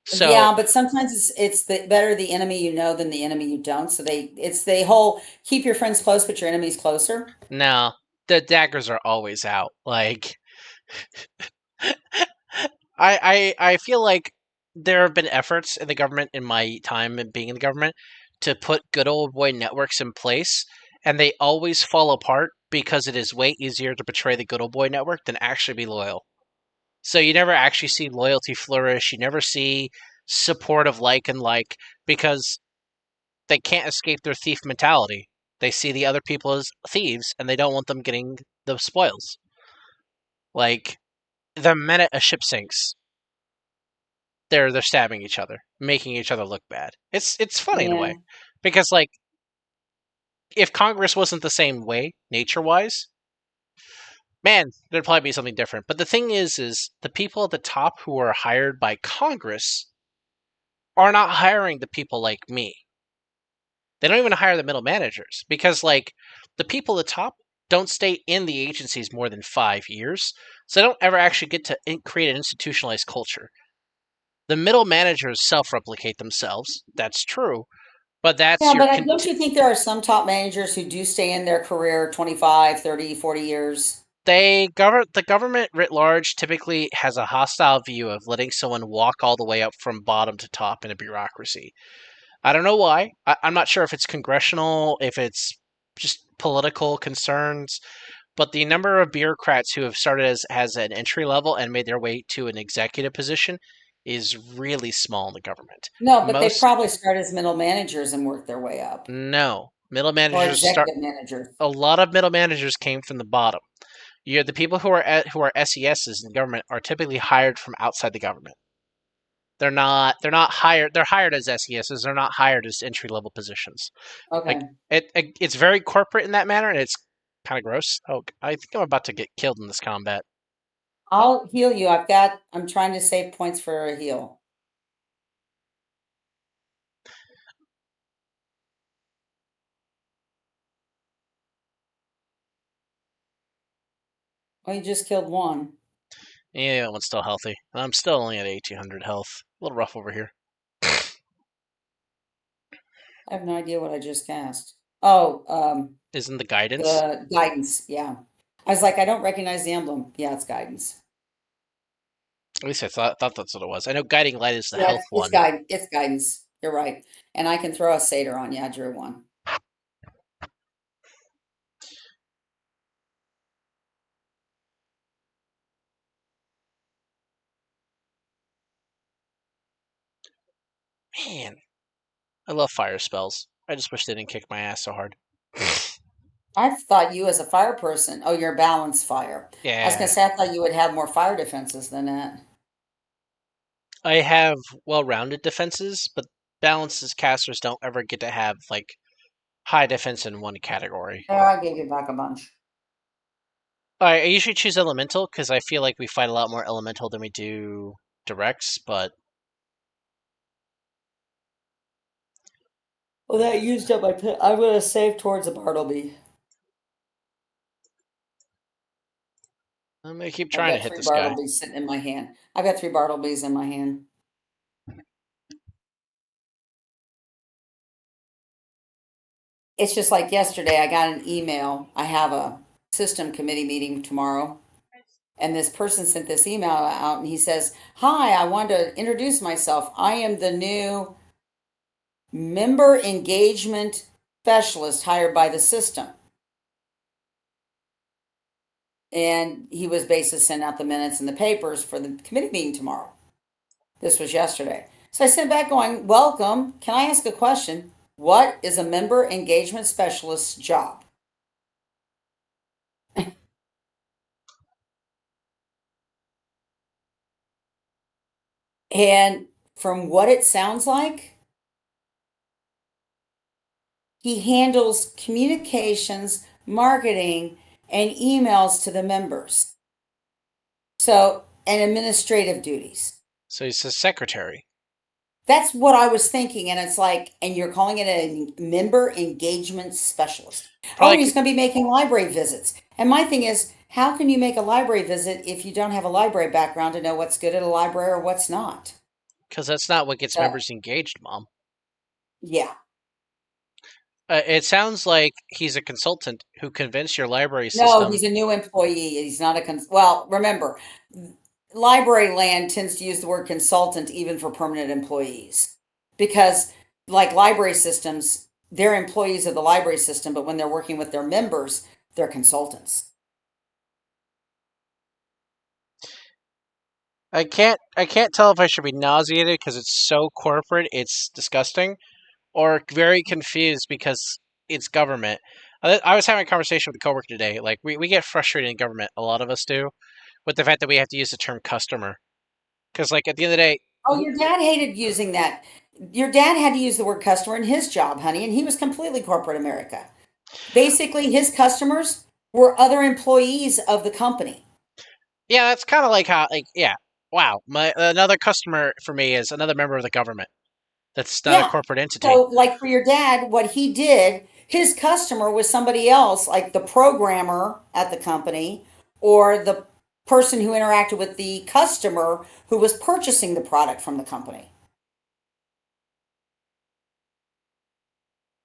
So Yeah, but sometimes it's better the enemy you know than the enemy you don't. So it's the whole keep your friends close, but your enemies closer. no, the daggers are always out. Like I feel like there have been efforts in the government in my time in being in the government to put good old boy networks in place, and they always fall apart because it is way easier to betray the good old boy network than actually be loyal. So you never actually see loyalty flourish. You never see support of like and like because they can't escape their thief mentality. They see the other people as thieves and they don't want them getting the spoils. Like the minute a ship sinks, they're stabbing each other, making each other look bad. It's funny in a Yeah. way. Because like if Congress wasn't the same way, nature wise, man, there'd probably be something different. But the thing is the people at the top who are hired by Congress are not hiring the people like me. They don't even hire the middle managers because, like, the people at the top don't stay in the agencies more than 5 years, so they don't ever actually get to create an institutionalized culture. The middle managers self-replicate themselves. That's true, but that's Yeah, your. but don't you think there are some top managers who do stay in their career 25, 30, 40 years? The government writ large typically has a hostile view of letting someone walk all the way up from bottom to top in a bureaucracy. I don't know why. I'm not sure if it's congressional, if it's just political concerns, but the number of bureaucrats who have started as an entry level and made their way to an executive position is really small in the government. No, but they Most probably start as middle managers and work their way up, no middle or managers start. executive managers. A lot of middle managers came from the bottom. You the people who are SESs in the government are typically hired from outside the government. They're not hired. They're hired as SESs. They're not hired as entry level positions. Like Okay. it's very corporate in that manner, and it's kind of gross. Oh, I think I'm about to get killed in this combat. I'll heal you. I'm trying to save points for a heal. Well, you just killed one. Yeah, that one's still healthy. I'm still only at 1800 health. A little rough over here. I have no idea what I just cast. Oh, Isn't the guidance? the guidance. Yeah. I was like, I don't recognize the emblem. Yeah, it's guidance. At least I thought that's what it was. I know guiding light is the Yeah, health it's one. it's guidance. You're right. And I can throw a satyr on you. I drew one. Man, I love fire spells. I just wish they didn't kick my ass so hard. I thought you as a fire person. Oh, you're balanced fire. I was Yeah, gonna say I thought you would have more fire defenses than that. I have well-rounded defenses, but balances casters don't ever get to have like high defense in one category. Yeah, I gave you back a bunch. I usually choose elemental because I feel like we fight a lot more elemental than we do directs, but Well, that used up my pit. I'm gonna save towards a Bartleby. I'm gonna keep I've trying to got hit 3 this guy. Bartleby's sitting in my hand. I've got 3 Bartleby's in my hand. It's just like yesterday, I got an email. I have a system committee meeting tomorrow. And this person sent this email out and he says, "Hi, I want to introduce myself. I am the new member engagement specialist hired by the system." And he was basically sending out the minutes and the papers for the committee meeting tomorrow. This was yesterday. So I sent back going, "Welcome. Can I ask a question? What is a member engagement specialist's job?" And from what it sounds like, he handles communications, marketing, and emails to the members. So, and administrative duties. So he's a secretary. That's what I was thinking. And it's like, and you're calling it a member engagement specialist. Oh, Probably he's going to be making library visits. And my thing is, how can you make a library visit if you don't have a library background to know what's good at a library or what's not? because that's not what gets So, members engaged, Mom. yeah. It sounds like he's a consultant who convinced your library No, system. he's a new employee. He's not a well, remember, library land tends to use the word consultant even for permanent employees because like library systems, they're employees of the library system, but when they're working with their members, they're consultants. I can't tell if I should be nauseated because it's so corporate, it's disgusting, or very confused because it's government. I was having a conversation with a coworker today. Like we get frustrated in government, a lot of us do, with the fact that we have to use the term customer. Because like at the end of the day, Oh, your dad hated using that. Your dad had to use the word customer in his job, honey, and he was completely corporate America. Basically, his customers were other employees of the company. yeah, that's kind of like how like yeah, wow, my another customer for me is another member of the government. That's not a Yeah. corporate entity. So, like for your dad, what he did, his customer was somebody else, like the programmer at the company or the person who interacted with the customer who was purchasing the product from the company.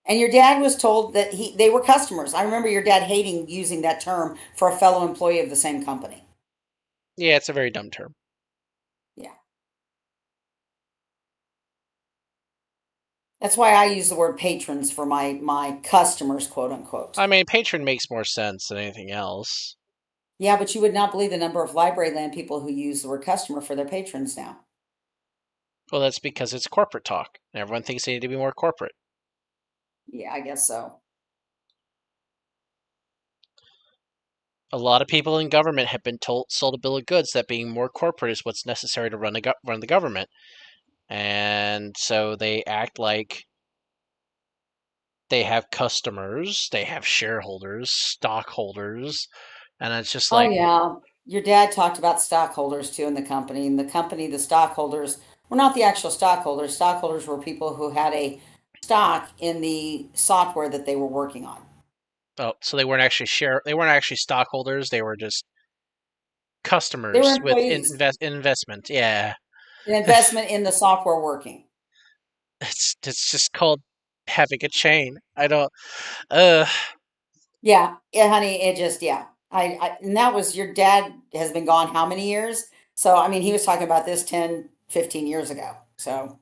And your dad was told that they were customers. I remember your dad hating using that term for a fellow employee of the same company. Yeah, it's a very dumb term. Yeah. That's why I use the word patrons for my customers, quote unquote. I mean, patron makes more sense than anything else. Yeah, but you would not believe the number of library land people who use the word customer for their patrons now. Well, that's because it's corporate talk. And everyone thinks they need to be more corporate. Yeah, I guess so. A lot of people in government have been sold a bill of goods that being more corporate is what's necessary to run the government, and so they act like they have customers, they have shareholders, stockholders, and it's just Oh, like, yeah. Your dad talked about stockholders too in the company. And the company, the stockholders were not the actual stockholders. Stockholders were people who had a stock in the software that they were working on. oh, so they weren't actually stockholders, they were just They were customers with employees, investment. Yeah, an investment in the software working. it's just called having a chain. I don't. Uh, Yeah, yeah, honey, it just, yeah. And that was your dad has been gone how many years? So, I mean, he was talking about this 10, 15 years ago. So,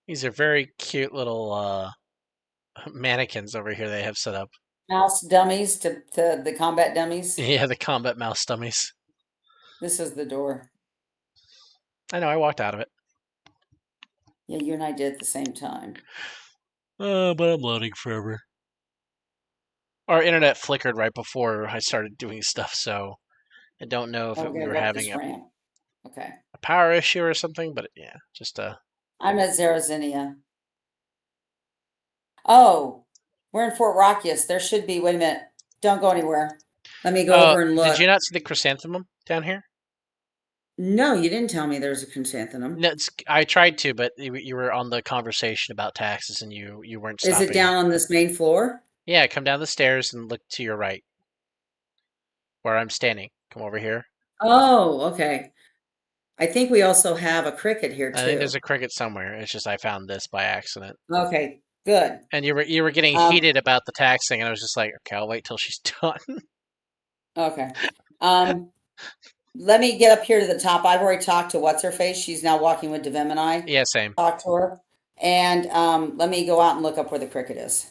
these are very cute little mannequins over here they have set up. Mouse dummies to the combat dummies. Yeah, the combat mouse dummies. This is the door. I know, I walked out of it. Yeah, you and I did at the same time. But I'm loading forever. Our internet flickered right before I started doing stuff, so I don't know if Oh, we we gotta were go up having this ramp. Okay. a power issue or something, but yeah, just I'm at Zarazinia. Oh, we're in Fort Rockius. There should be, wait a minute. Don't go anywhere. Let me go Oh, over and did look. you not see the chrysanthemum down here? No, you didn't tell me there's a chrysanthemum. No, I tried to, but you were on the conversation about taxes, and you weren't Is stopping. it down on this main floor? Yeah, come down the stairs and look to your right, where I'm standing. Come over here. Oh, okay. I think we also have a cricket here I think there's too. a cricket somewhere. It's just I found this by accident. Okay, good. And you were getting heated about the tax thing, and I was just like, okay, I'll wait till she's done. Okay. Let me get up here to the top. I've already talked to what's her face. She's now walking with Devim and I. Yeah, same. Talk to her. And let me go out and look up where the cricket is.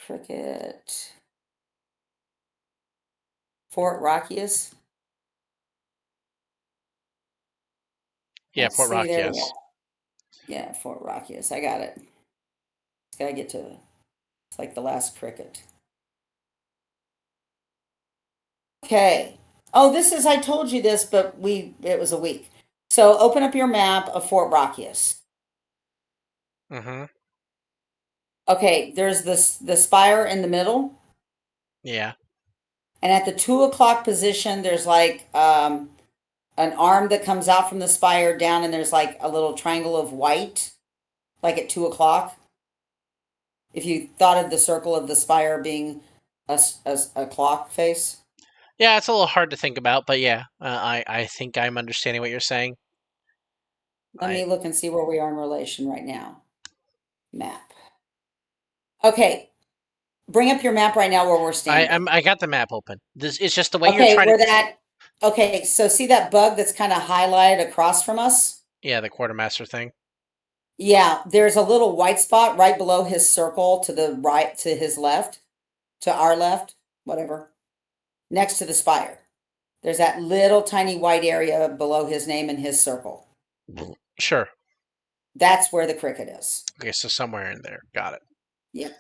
Cricket. Fort Rockius. Yeah, Let's Fort see, Rock, there we yes. go. Yeah, Fort Rockius. I got it. Just gotta get to it's like the last cricket. Okay. Oh, this is I told you this, but it was a week. So open up your map of Fort Rockius. Mm-hmm. Okay, there's the spire in the middle, Yeah. and at the 2 o'clock position, there's like an arm that comes out from the spire down, and there's like a little triangle of white, like at 2 o'clock. If you thought of the circle of the spire being a clock face. Yeah, it's a little hard to think about, but yeah, I think I'm understanding what you're saying. Let I me look and see where we are in relation right now. Map. Okay, bring up your map right now where we're standing. I got the map open. This it's just the way you're Okay, trying where to. that. Okay, so see that bug that's kind of highlighted across from us? Yeah, the quartermaster thing. Yeah, there's a little white spot right below his circle to the right, to his left, to our left, whatever, next to the spire. There's that little tiny white area below his name and his circle. Sure. That's where the cricket is. Okay, so somewhere in there. Got it. Yep.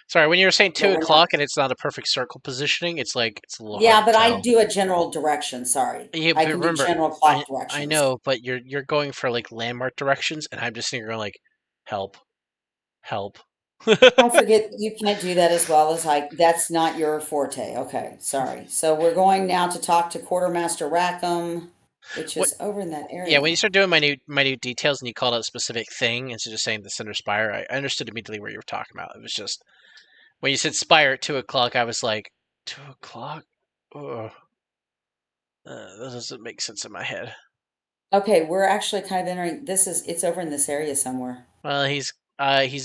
Sorry, when you were saying But 2 we're not. o'clock and it's not a perfect circle positioning, it's like it's a little hard Yeah, to but I tell. do a general direction. Sorry, Yeah, I but can do remember, general I clock I directions. know, but you're going for like landmark directions, and I'm just sitting here going like, help, help. I forget you can't do that as well as I. That's not your forte. Okay, sorry. So we're going now to talk to Quartermaster Rackham, which What? is over in that Yeah, when you area. start doing minute details and you called out a specific thing instead of saying the center spire, I understood immediately what you were talking about. It was just when you said spire at 2 o'clock, I was like, 2 o'clock. Ugh. That doesn't make sense in my head. Okay, we're actually kind of entering. It's over in this area somewhere. Well, he's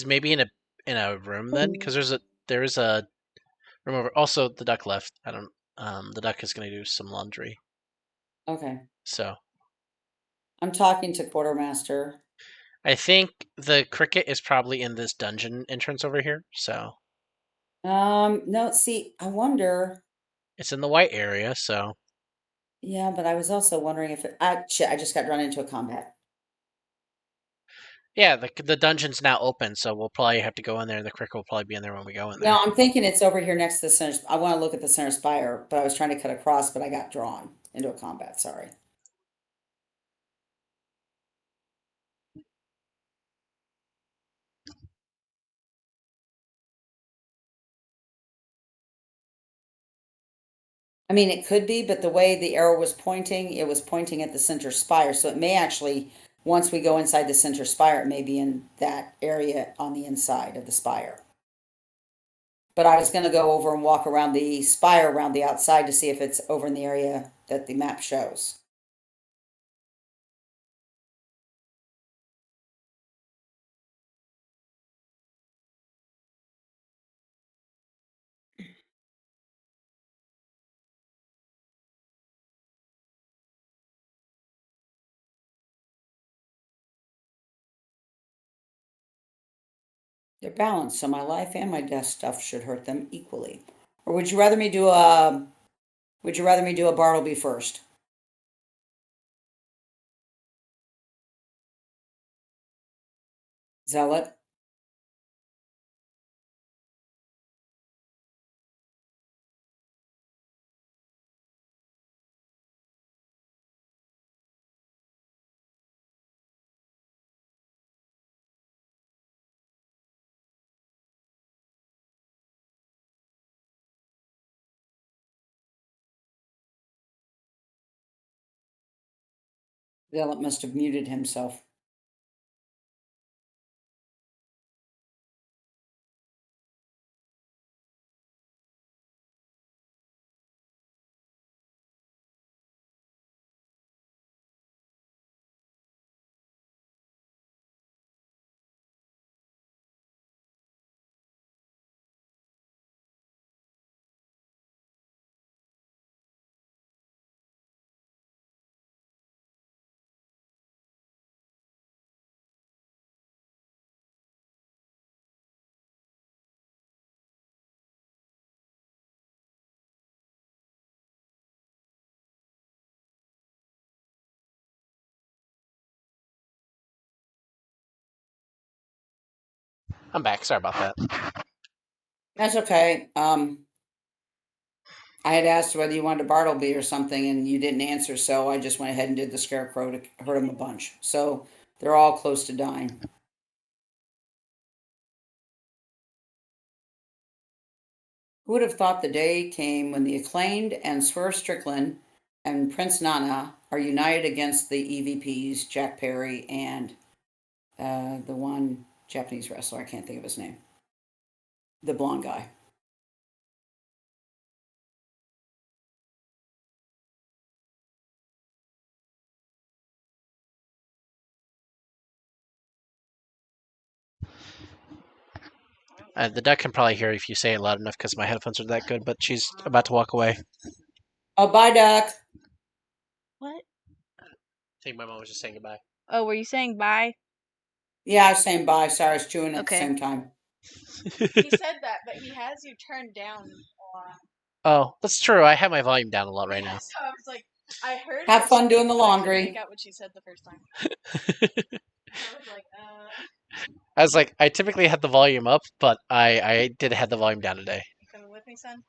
maybe in a room then because there is a room over. Also, the duck left. I don't. The duck is gonna do some laundry. Okay, So I'm talking to Quartermaster. I think the cricket is probably in this dungeon entrance over here. So No, see, I wonder. it's in the white area. So Yeah, but I was also wondering if shit, I just got run into a combat. yeah, the dungeon's now open. So we'll probably have to go in there. The cricket will probably be in there when we go in Yeah, there. I'm thinking it's over here next to the center. I want to look at the center spire, but I was trying to cut across, but I got drawn into a combat. Sorry. I mean, it could be, but the way the arrow was pointing, it was pointing at the center spire. So it may actually, once we go inside the center spire, it may be in that area on the inside of the spire. But I was going to go over and walk around the spire around the outside to see if it's over in the area that the map shows. They're balanced, so my life and my death stuff should hurt them equally. Or would you rather me do a Bartleby first? Zealot? Zealot must have muted himself. I'm back. Sorry about that. That's okay. I had asked whether you wanted a Bartleby or something, and you didn't answer, so I just went ahead and did the Scarecrow to hurt them a bunch. So they're all close to dying. Who would have thought the day came when the acclaimed and Swerve Strickland and Prince Nana are united against the EVPs, Jack Perry and the one Japanese wrestler, I can't think of his name. The blonde guy. The duck can probably hear if you say it loud enough because my headphones are that good, but she's about to walk away. Oh, bye, Duck. What? I think my mom was just saying goodbye. Oh, were you saying bye? Yeah, I was saying bye. Sorry, I was chewing at the Okay. same time. He said that, but he has you turned down a lot. Oh, that's true. I have my volume down a lot right now. So I was like, I heard. Have what fun she doing the said, but I couldn't laundry. Make out what she said the first time. I was like, I was like, I typically had the volume up, but I did have the volume down today. You coming with me, son?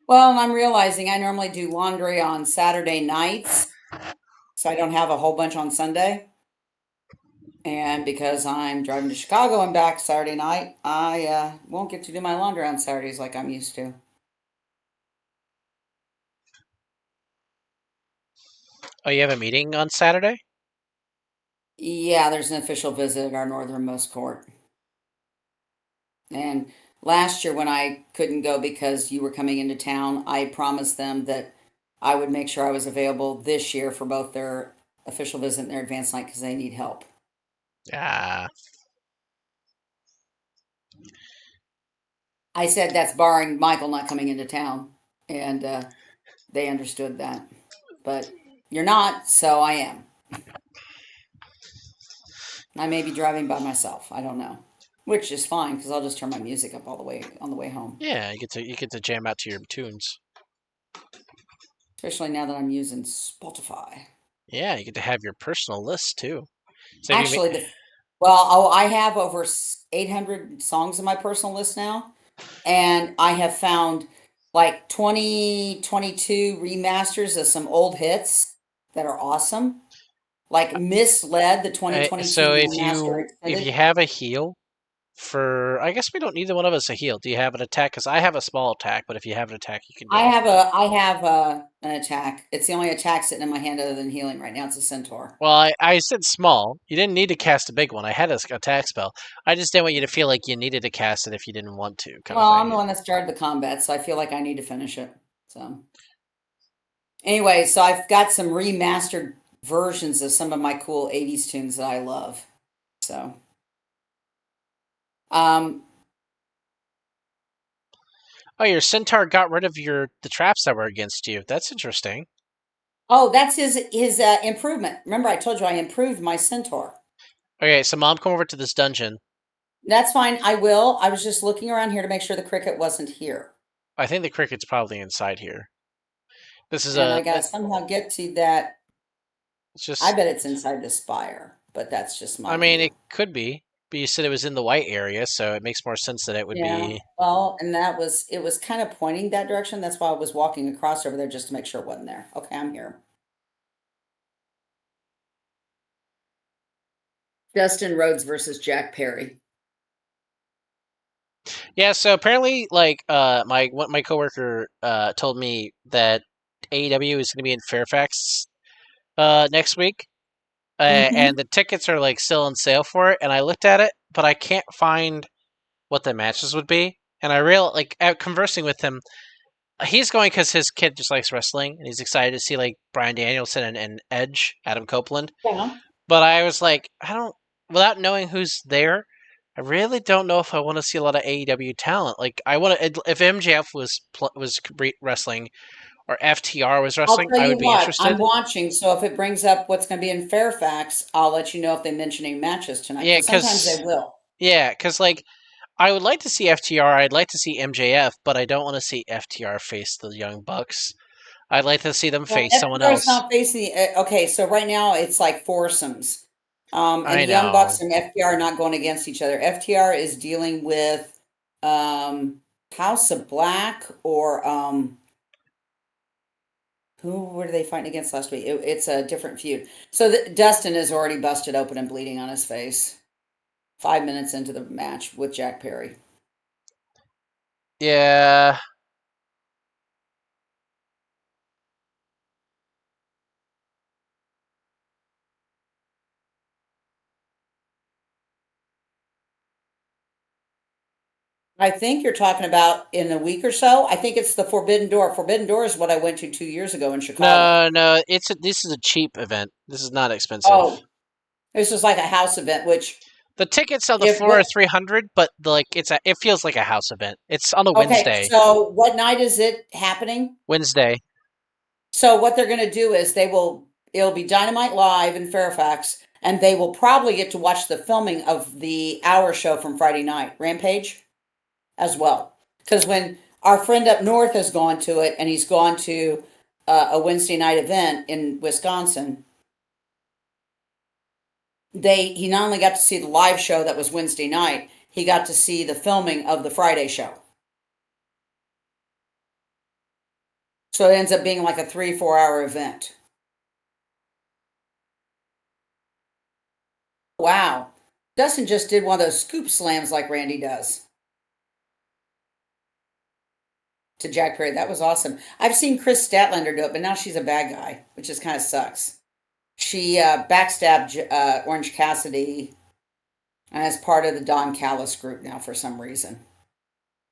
Well, and I'm realizing I normally do laundry on Saturday nights, so I don't have a whole bunch on Sunday. And because I'm driving to Chicago and back Saturday night, I won't get to do my laundry on Saturdays like I'm used to. Oh, you have a meeting on Saturday? Yeah, there's an official visit at our northernmost court. And last year, when I couldn't go because you were coming into town, I promised them that I would make sure I was available this year for both their official visit and their advance night because they need help. Ah. I said that's barring Michael not coming into town, and they understood that. But you're not, so I am. I may be driving by myself. I don't know, which is fine because I'll just turn my music up all the way on the way home. Yeah, you get to jam out to your tunes. Especially now that I'm using Spotify. Yeah, you get to have your personal list too. So Actually, I have over 800 songs in my personal list now, and I have found like 22 remasters of some old hits that are awesome. Like Misled, the 2022 so remaster if you extended. have a heal for, I guess we don't neither one of us a heal. Do you have an attack? Because I have a small attack, but if you have an attack, you can do it. I have an attack. It's the only attack sitting in my hand other than healing right now. It's a centaur. Well, I said small. You didn't need to cast a big one. I had a attack spell. I just didn't want you to feel like you needed to cast it if you didn't want to. Well, I'm the one that started the combat, so I feel like I need to finish it. So anyway, so I've got some remastered versions of some of my cool 80s tunes that I love. So Oh, your centaur got rid of the traps that were against you. That's interesting. oh, that's his improvement. Remember I told you I improved my centaur. Okay, so Mom, come over to this dungeon. That's fine. I will. I was just looking around here to make sure the cricket wasn't here. I think the cricket's probably inside here. This is And I a. gotta somehow get to that. It's just. I bet it's inside the spire, but that's just my I mean, view. it could be, but you said it was in the white area, so it makes more sense that it would Yeah. be. Well, and it was kind of pointing that direction. That's why I was walking across over there just to make sure it wasn't there. Okay, I'm here. Dustin Rhodes versus Jack Perry. Yeah. So apparently, like, my coworker told me that AEW is going to be in Fairfax next week, and the tickets are like still on sale for it. And I looked at it, but I can't find what the matches would be. And I real like conversing with him, he's going because his kid just likes wrestling, and he's excited to see like Bryan Danielson and Edge, Adam Copeland. Yeah. But I was like, I don't, without knowing who's there, I really don't know if I want to see a lot of AEW talent. Like, I want to, if MJF was wrestling or FTR was I'll wrestling, tell I you would be what, I'm interested. watching, so if it brings up what's going to be in Fairfax, I'll let you know if they mention any matches tonight. Yeah, Because sometimes they will. because like I would like to see FTR, I'd like to see MJF, but I don't want to see FTR face the Young Bucks. I'd like to see them Well, face someone FTR's else. not facing. Okay, so right now it's like foursomes, and I the Young know. Bucks and FTR are not going against each other. FTR is dealing with um, House of Black or who were they fighting against last week? It's a different feud. So Dustin is already busted open and bleeding on his face. 5 minutes into the match with Jack Perry. Yeah. I think you're talking about in a week or so. I think it's the Forbidden Door. Forbidden Door is what I went to 2 years ago in Chicago. No, this is a cheap event. This is not expensive. Oh, this was like a house event, which The tickets on the if floor are what 300, but like it feels like a house event. It's on a okay, Wednesday. so what night is it happening? Wednesday. So what they're gonna do is it'll be Dynamite Live in Fairfax, and they will probably get to watch the filming of the hour show from Friday night, Rampage, as well. Because when our friend up north has gone to it and he's gone to a Wednesday night event in Wisconsin, he not only got to see the live show that was Wednesday night, he got to see the filming of the Friday show. So it ends up being like a 3-4 hour event. Wow. Dustin just did one of those scoop slams like Randy does to Jack Perry. That was awesome. I've seen Chris Statlander do it, but now she's a bad guy, which just kind of sucks. She backstabbed Orange Cassidy as part of the Don Callis group now for some reason.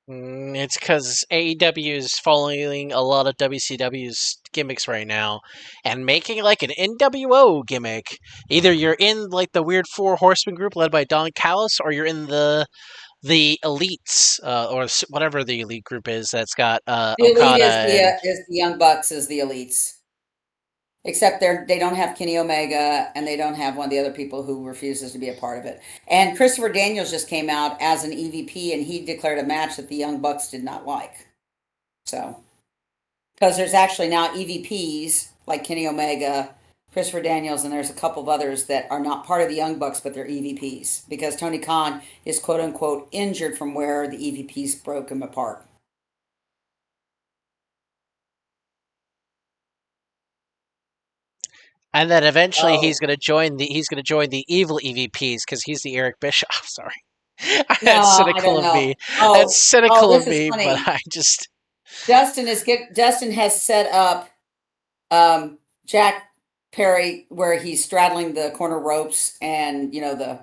It's because AEW is following a lot of WCW's gimmicks right now and making like an NWO gimmick. Either you're in like the weird Four Horsemen group led by Don Callis, or you're in the elites or whatever the elite group is that's got The elite Okada and is the Young Bucks is the elites. Except they don't have Kenny Omega and they don't have one of the other people who refuses to be a part of it. And Christopher Daniels just came out as an EVP and he declared a match that the Young Bucks did not like. So, because there's actually now EVPs like Kenny Omega, Christopher Daniels, and there's a couple of others that are not part of the Young Bucks, but they're EVPs because Tony Khan is quote unquote injured from where the EVPs broke him apart. then eventually Oh, he's gonna join the evil EVPs because he's the Eric Bischoff. Sorry, no, that's I cynical don't of me. know. That's cynical This of is me, but funny. I just Dustin has set up Jack Perry where he's straddling the corner ropes and the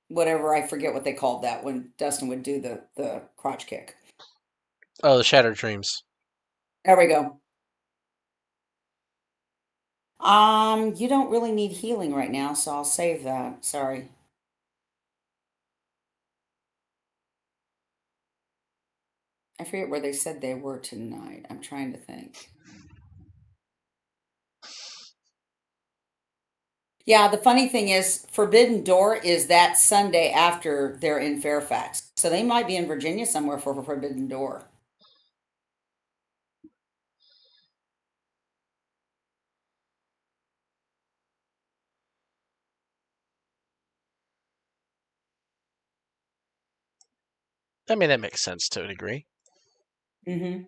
whatever I forget what they called that when Dustin would do the crotch kick. the Shattered Dreams. There we go. You don't really need healing right now, so I'll save that. Sorry. I forget where they said they were tonight. I'm trying to think. Yeah, the funny thing is, Forbidden Door is that Sunday after they're in Fairfax. So they might be in Virginia somewhere for Forbidden Door. I mean, that makes sense to a degree. Mm-hmm.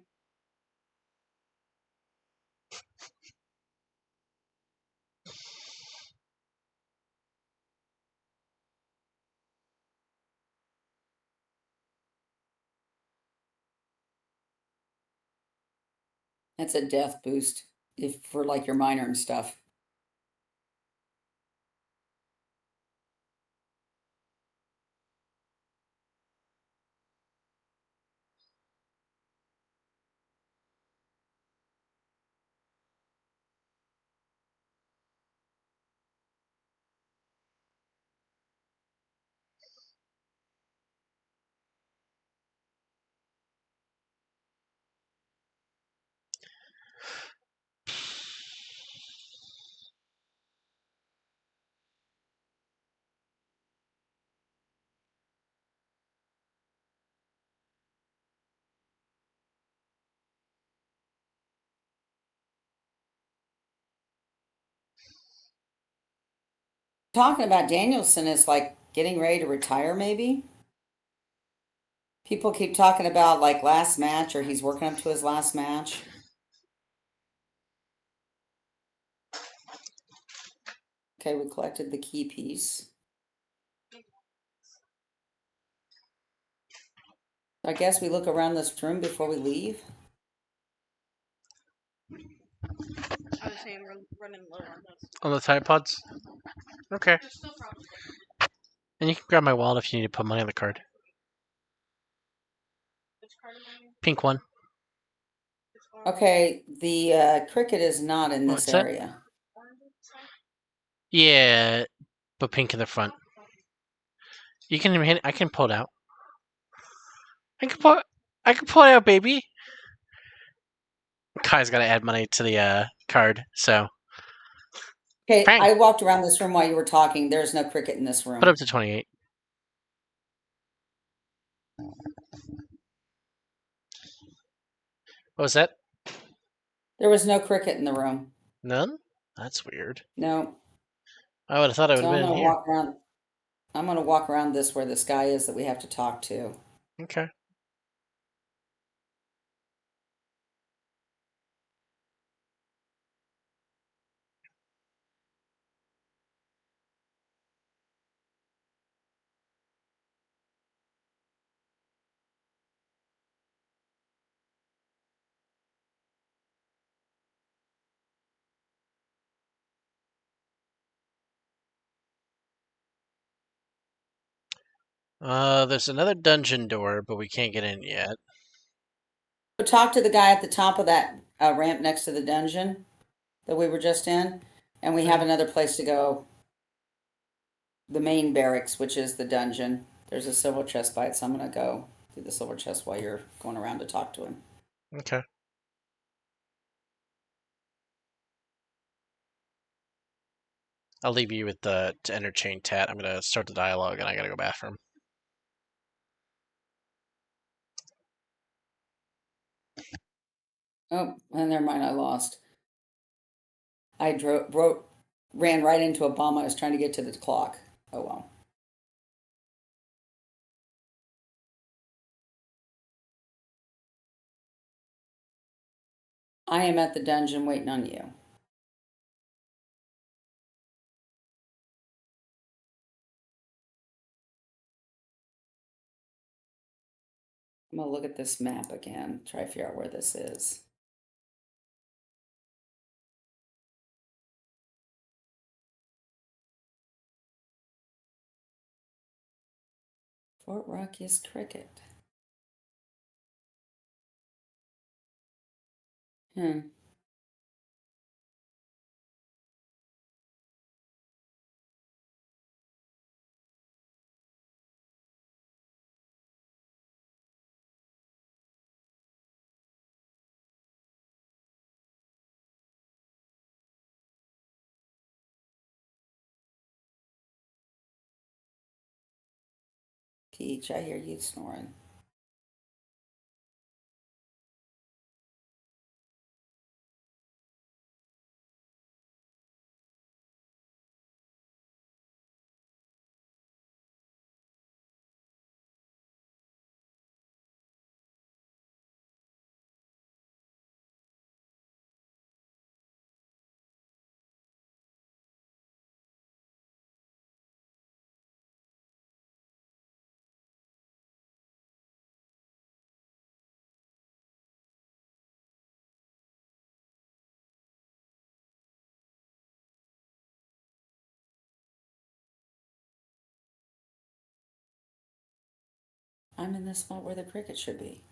That's a death boost if for like your minor and stuff. Talking about Danielson is like getting ready to retire, maybe. People keep talking about like last match or he's working up to his last match. Okay, we collected the key piece. I guess we look around this room before we leave. I was saying we're running low on those. On the Tide Pods? Okay. There's still probably. And you can grab my wallet if you need to put money on the card. Which card am I in? Pink one. Which orange? Okay, the cricket is not in this What's that? area. Orange side? Yeah, but pink in the front. You can hit. I can pull it out. I can pull it out, baby. Kai's got to add money to the card, so Okay, Frank, I walked around this room while you were talking. There's no cricket in this put room. up to 28. What was that? There was no cricket in the room. None? That's weird. No. I would have thought it would So have I'm been in gonna here. walk around. I'm gonna walk around this where this guy is that we have to talk to. Okay. There's another dungeon door, but we can't get in yet. So talk to the guy at the top of that ramp next to the dungeon that we were just in, and we have Okay. another place to go. The main barracks, which is the dungeon. There's a silver chest by it, so I'm gonna go through the silver chest while you're going around to talk to him. Okay. I'll leave you with the to entertain Tat. I'm gonna start the dialogue, and I gotta go bathroom. Oh, and never mind, I lost. I ran right into a bomb. I was trying to get to the clock. Oh well. I am at the dungeon waiting on you. I'm gonna look at this map again, try to figure out where this is. Fort Rock is cricket. Hmm. Peach, I hear you snoring. I'm in the spot where the cricket should be.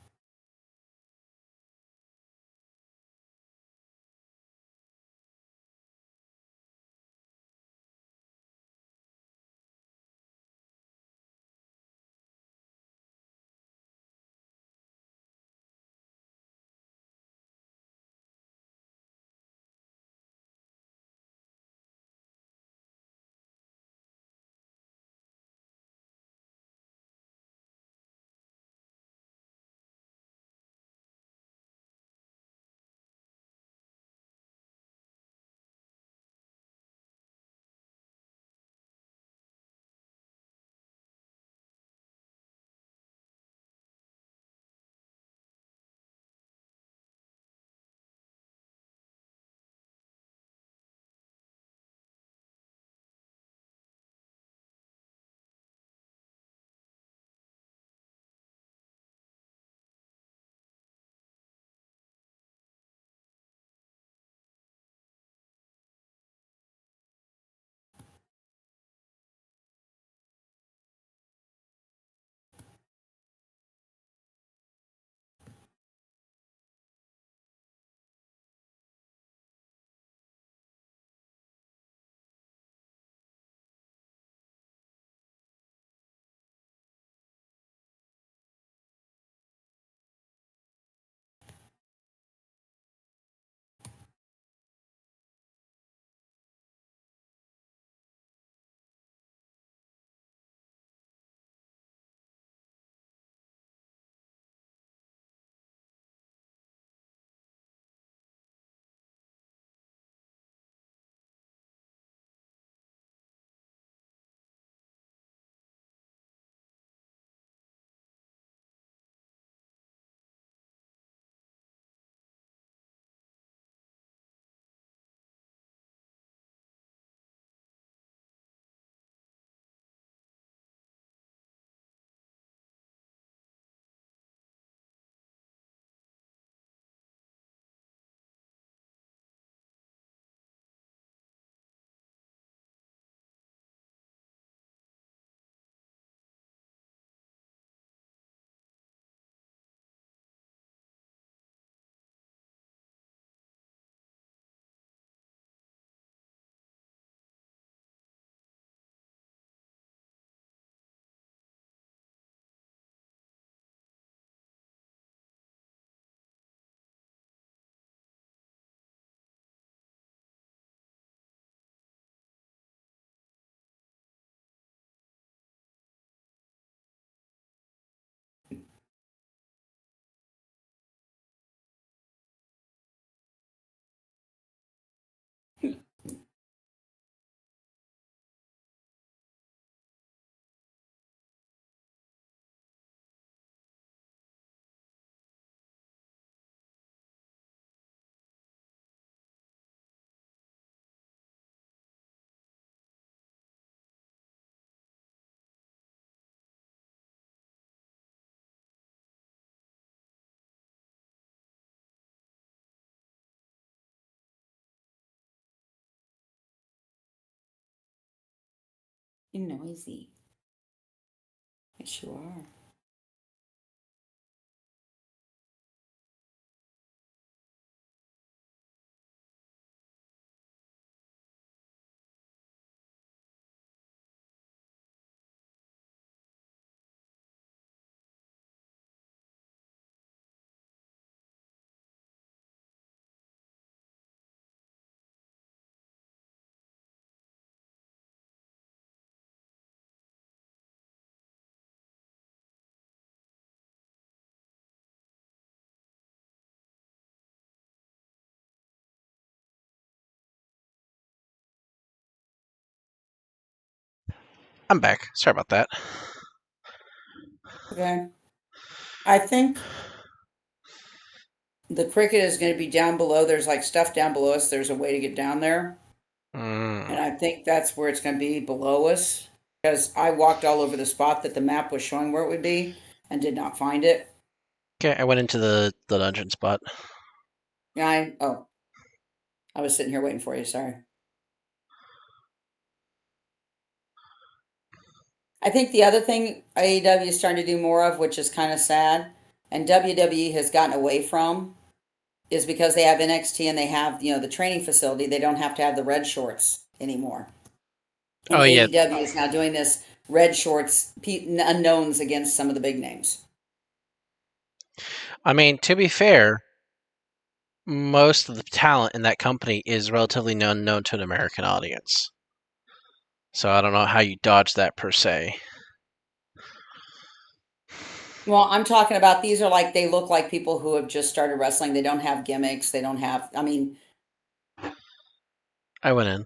You're noisy. Yes, you are. I'm back. Sorry about that. Okay. I think the cricket is going to be down below. There's like stuff down below us. There's a way to get down there. And I think that's where it's going to be below us. Because I walked all over the spot that the map was showing where it would be and did not find it. Okay, I went into the dungeon spot. Yeah, I was sitting here waiting for you. Sorry. I think the other thing AEW is starting to do more of, which is kind of sad, and WWE has gotten away from, is because they have NXT and they have, the training facility. They don't have to have the red shorts anymore. And Oh yeah, AEW is now doing this red shorts unknowns against some of the big names. I mean, to be fair, most of the talent in that company is relatively known to an American audience. So I don't know how you dodge that per se. Well, I'm talking about these are like, they look like people who have just started wrestling. They don't have gimmicks. They don't have, I mean, I went in.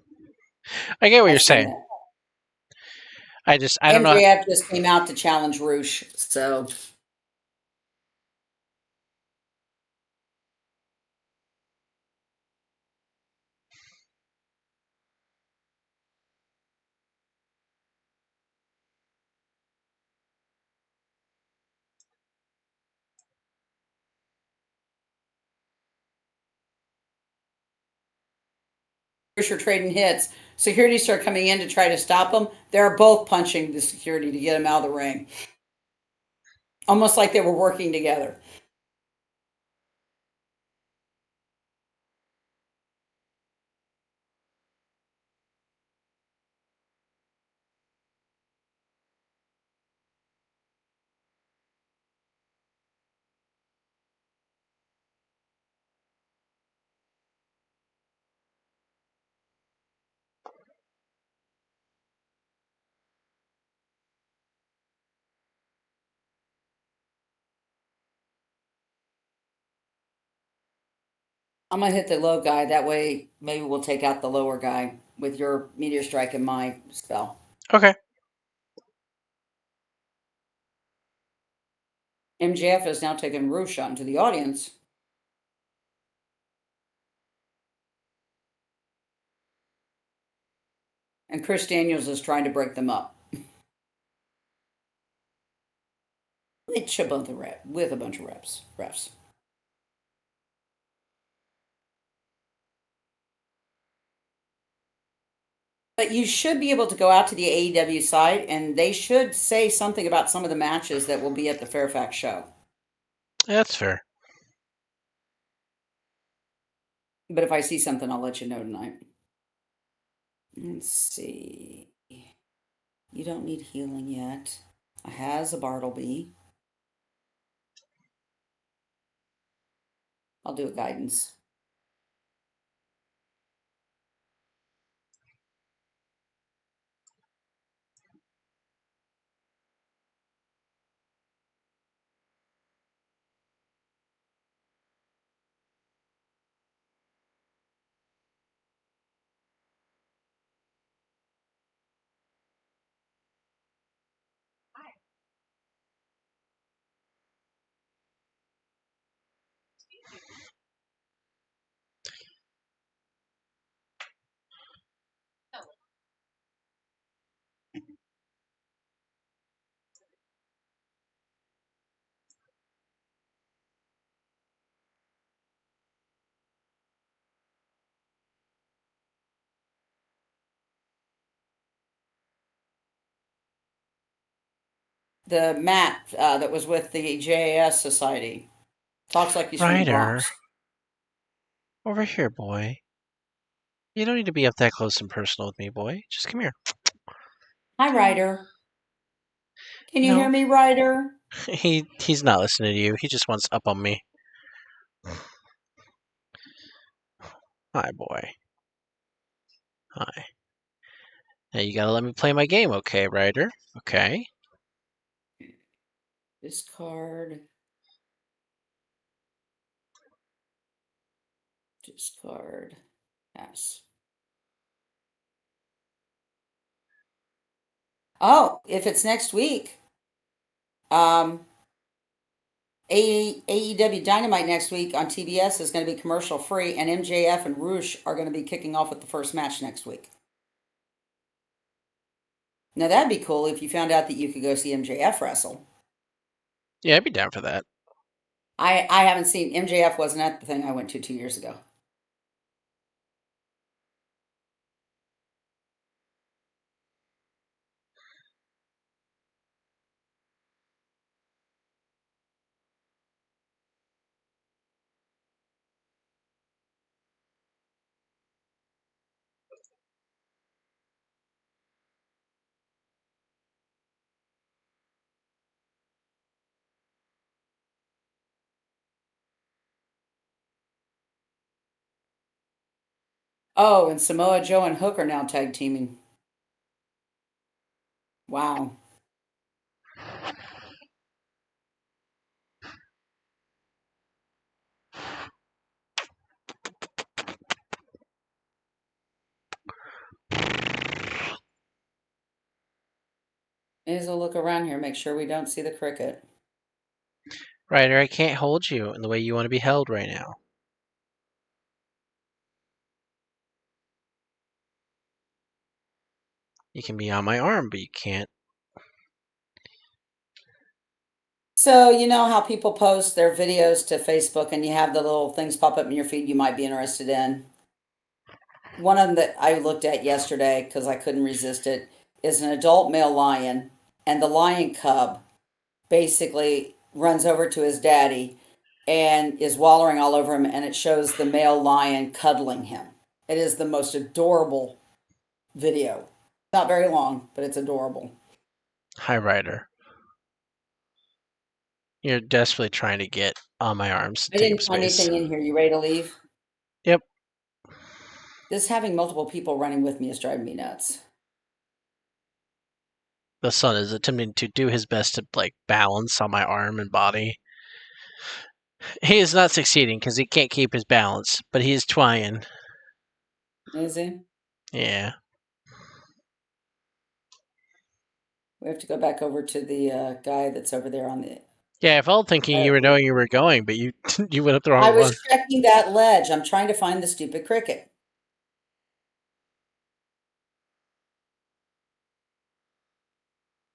I get what you're I've seen saying. it. I don't know. MJF just came out to challenge Roosh, so Roosh are trading hits. Security start coming in to try to stop them. They're both punching the security to get him out of the ring. Almost like they were working together. I'm gonna hit the low guy. That way, maybe we'll take out the lower guy with your meteor strike and my spell. Okay. MJF has now taken Roosh out into the audience. And Chris Daniels is trying to break them up. With a bunch of refs. But you should be able to go out to the AEW site and they should say something about some of the matches that will be at the Fairfax show. Yeah, that's fair. But if I see something, I'll let you know tonight. Let's see. You don't need healing yet. I has a Bartleby. I'll do a guidance. The Matt that was with the JAS Society talks like he's from the Ryder, Bronx. over here, boy. You don't need to be up that close and personal with me, boy. Just come here. Hi, Ryder. Can you No. hear me, Ryder? He's not listening to you. He just wants up on me. Hi, boy. Hi. Now you gotta let me play my game, okay, Ryder? Okay. Discard. Pass. Oh, if it's next week, um, AEW Dynamite next week on TBS is going to be commercial free, and MJF and Roosh are going to be kicking off with the first match next week. Now that'd be cool if you found out that you could go see MJF wrestle. Yeah, I'd be down for that. I haven't seen MJF wasn't at the thing I went to 2 years ago. Oh, and Samoa Joe and Hook are now tag teaming. Wow. May as well look around here, make sure we don't see the cricket. Ryder, I can't hold you in the way you want to be held right now. You can be on my arm, but you can't. So, you know how people post their videos to Facebook and you have the little things pop up in your feed you might be interested in? One of them that I looked at yesterday because I couldn't resist it is an adult male lion, and the lion cub basically runs over to his daddy and is wallowing all over him, and it shows the male lion cuddling him. It is the most adorable video. Not very long, but it's adorable. Hi, Ryder. You're desperately trying to get on my arms to I take up didn't find space. anything in here. You ready to leave? Yep. This having multiple people running with me is driving me nuts. The son is attempting to do his best to balance on my arm and body. He is not succeeding because he can't keep his balance, but he is trying. Is he? Yeah. We have to go back over to the guy that's over there on the. Yeah, I felt thinking you were knowing you were going, but you you went up the wrong I one. was checking that ledge. I'm trying to find the stupid cricket.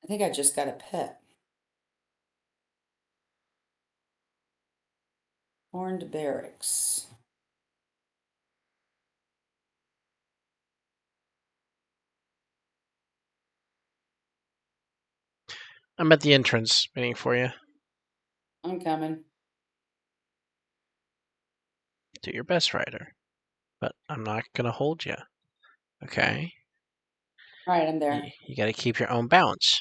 I think I just got a pet. Horned barracks. I'm at the entrance waiting for you. I'm coming. Do your best, Ryder. But I'm not going to hold you. Okay? All right, I'm there. You got to keep your own balance.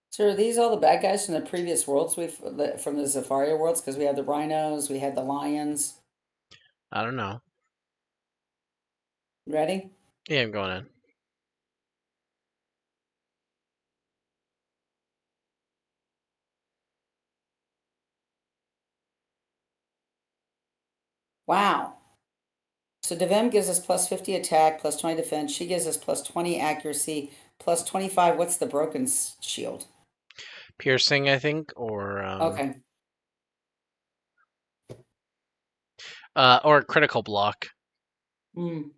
So are these all the bad guys from the previous worlds from the Zafaria worlds? Because we had the rhinos, we had the lions. I don't know. Ready? Yeah, I'm going in. Wow. So Devem gives us plus 50 attack, plus 20 defense. She gives us plus 20 accuracy, plus 25. What's the broken shield? Piercing, I think, or Okay. or critical block. Hmm.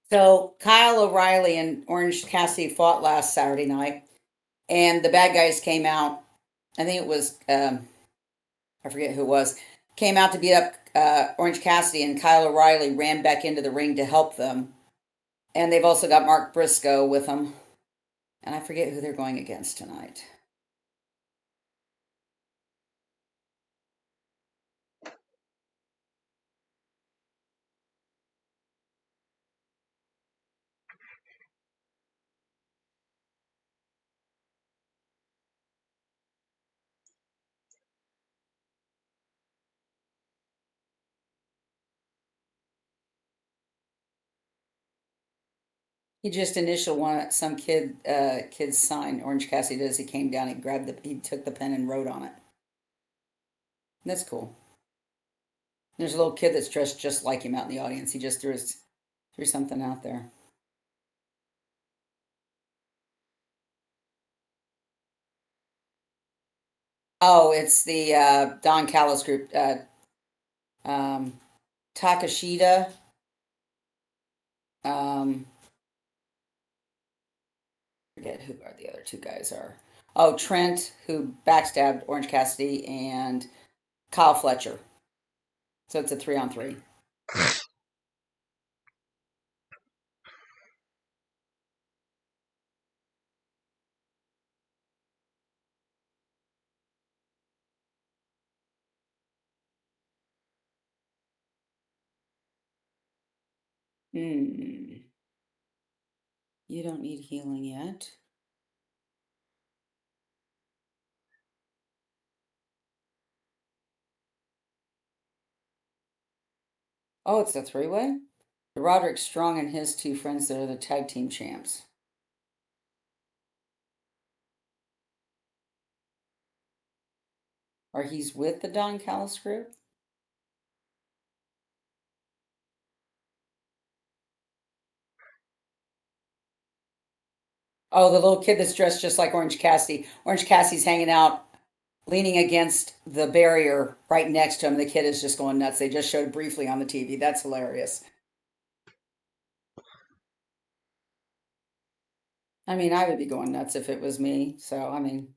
So Kyle O'Reilly and Orange Cassidy fought last Saturday night, and the bad guys came out. I think it was I forget who it was. Came out to beat up Orange Cassidy, and Kyle O'Reilly ran back into the ring to help them. And they've also got Mark Briscoe with them, and I forget who they're going against tonight. He just initial one some kid's sign. Orange Cassidy does. He came down. He took the pen and wrote on it. That's cool. There's a little kid that's dressed just like him out in the audience. He just threw something out there. Oh, it's the Don Callis group. Um, Takashita. Forget who the other two guys are. Oh, Trent, who backstabbed Orange Cassidy, and Kyle Fletcher. So it's a 3-on-3. Hmm. You don't need healing yet. Oh, it's a 3-way? Roderick Strong and his two friends that are the tag team champs. Or he's with the Don Callis group? Oh, the little kid that's dressed just like Orange Cassidy. Orange Cassidy's hanging out, leaning against the barrier right next to him. The kid is just going nuts. They just showed briefly on the TV. That's hilarious. I mean, I would be going nuts if it was me. So, I mean,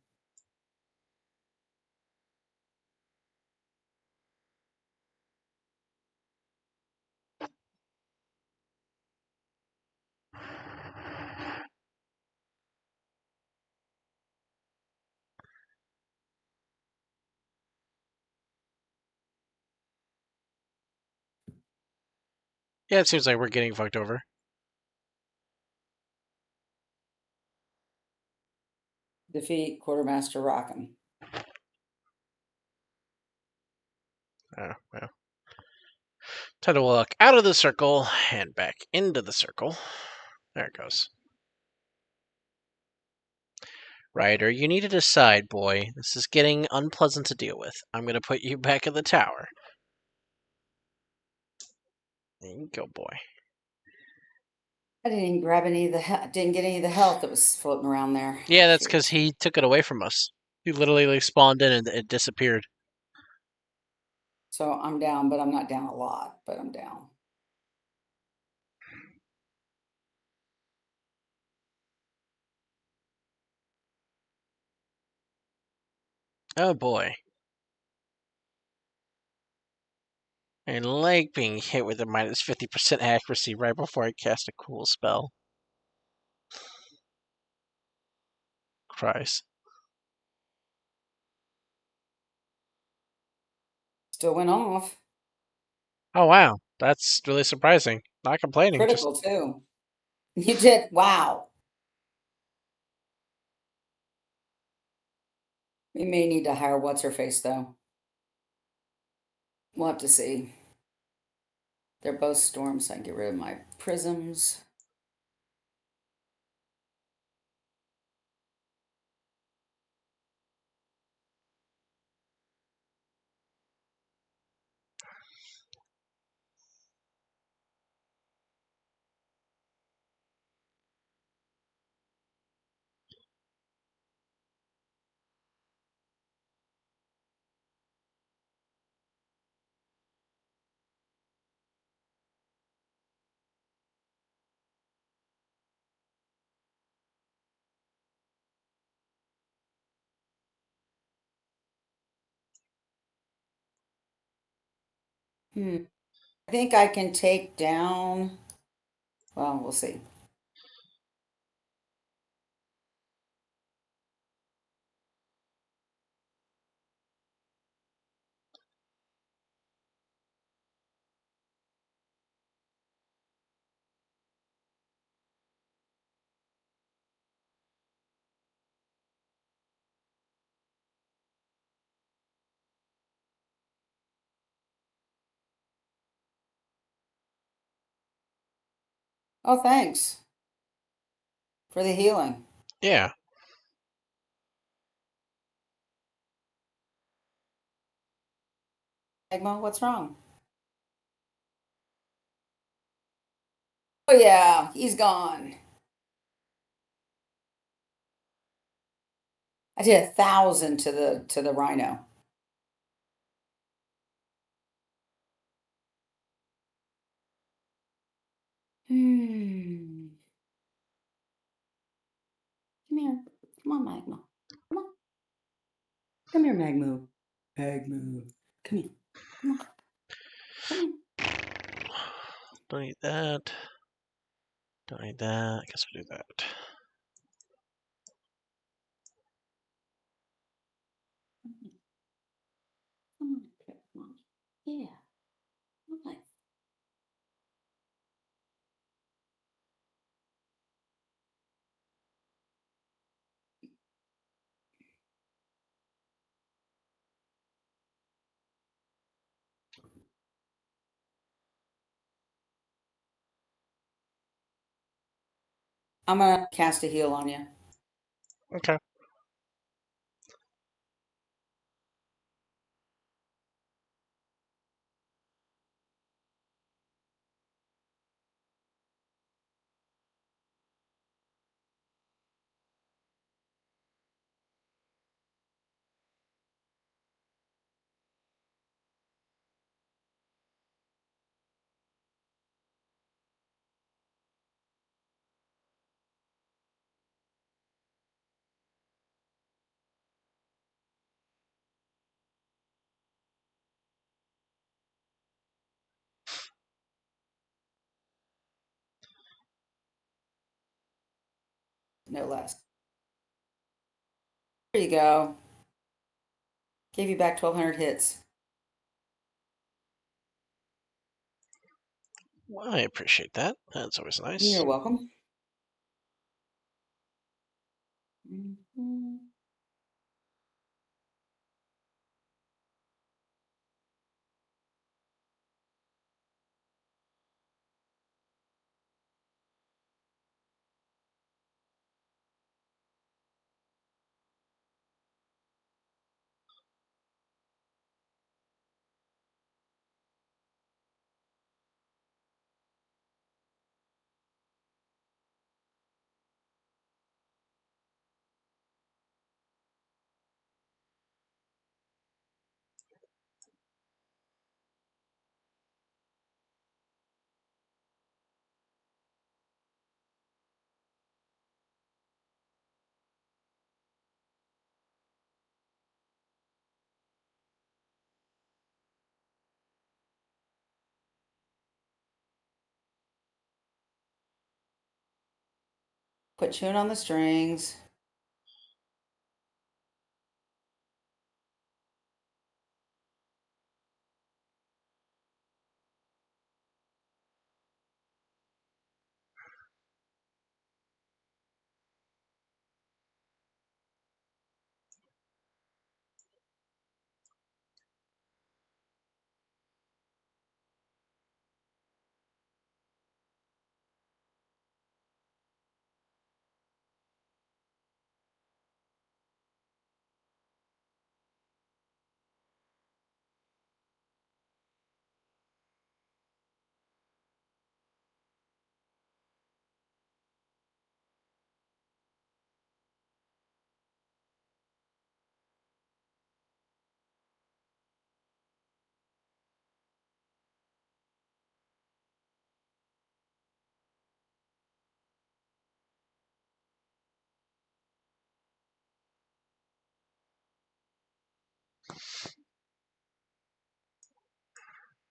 Yeah, it seems like we're getting fucked over. defeat Quartermaster Rockham. Oh, well. Time to walk out of the circle and back into the circle. There it goes. Ryder, you need to decide, boy. This is getting unpleasant to deal with. I'm going to put you back in the tower. There you go, boy. I didn't even grab any of didn't get any of the health that was floating around there. Yeah, that's Shoot. because he took it away from us. He literally spawned in and it disappeared. So I'm down, but I'm not down a lot, but I'm down. Oh boy. I like being hit with a minus 50% accuracy right before I cast a cool spell. Christ. Still went off. Oh wow. That's really surprising. Not complaining, just Critical too. You did. Wow. We may need to hire what's her face though. We'll have to see. They're both storms, so I can get rid of my prisms. I think I can take down. Well, we'll see. Oh, thanks for the healing. Yeah. Egmo, what's wrong? Oh yeah, he's gone. I did 1,000 to the rhino. Hmm. Come here. Come on, Magma. Come on. Come here, Magmo. Magmo. Come here. Come on. Come here. Don't need that. Don't need that. I guess we'll do that. Come on, come on. Yeah. Okay. I'm gonna cast a heal on you. Okay. No less. There you go. Gave you back 1,200 hits. Well, I appreciate that. That's always nice. You're welcome. Mhm. Quit chewing on the strings.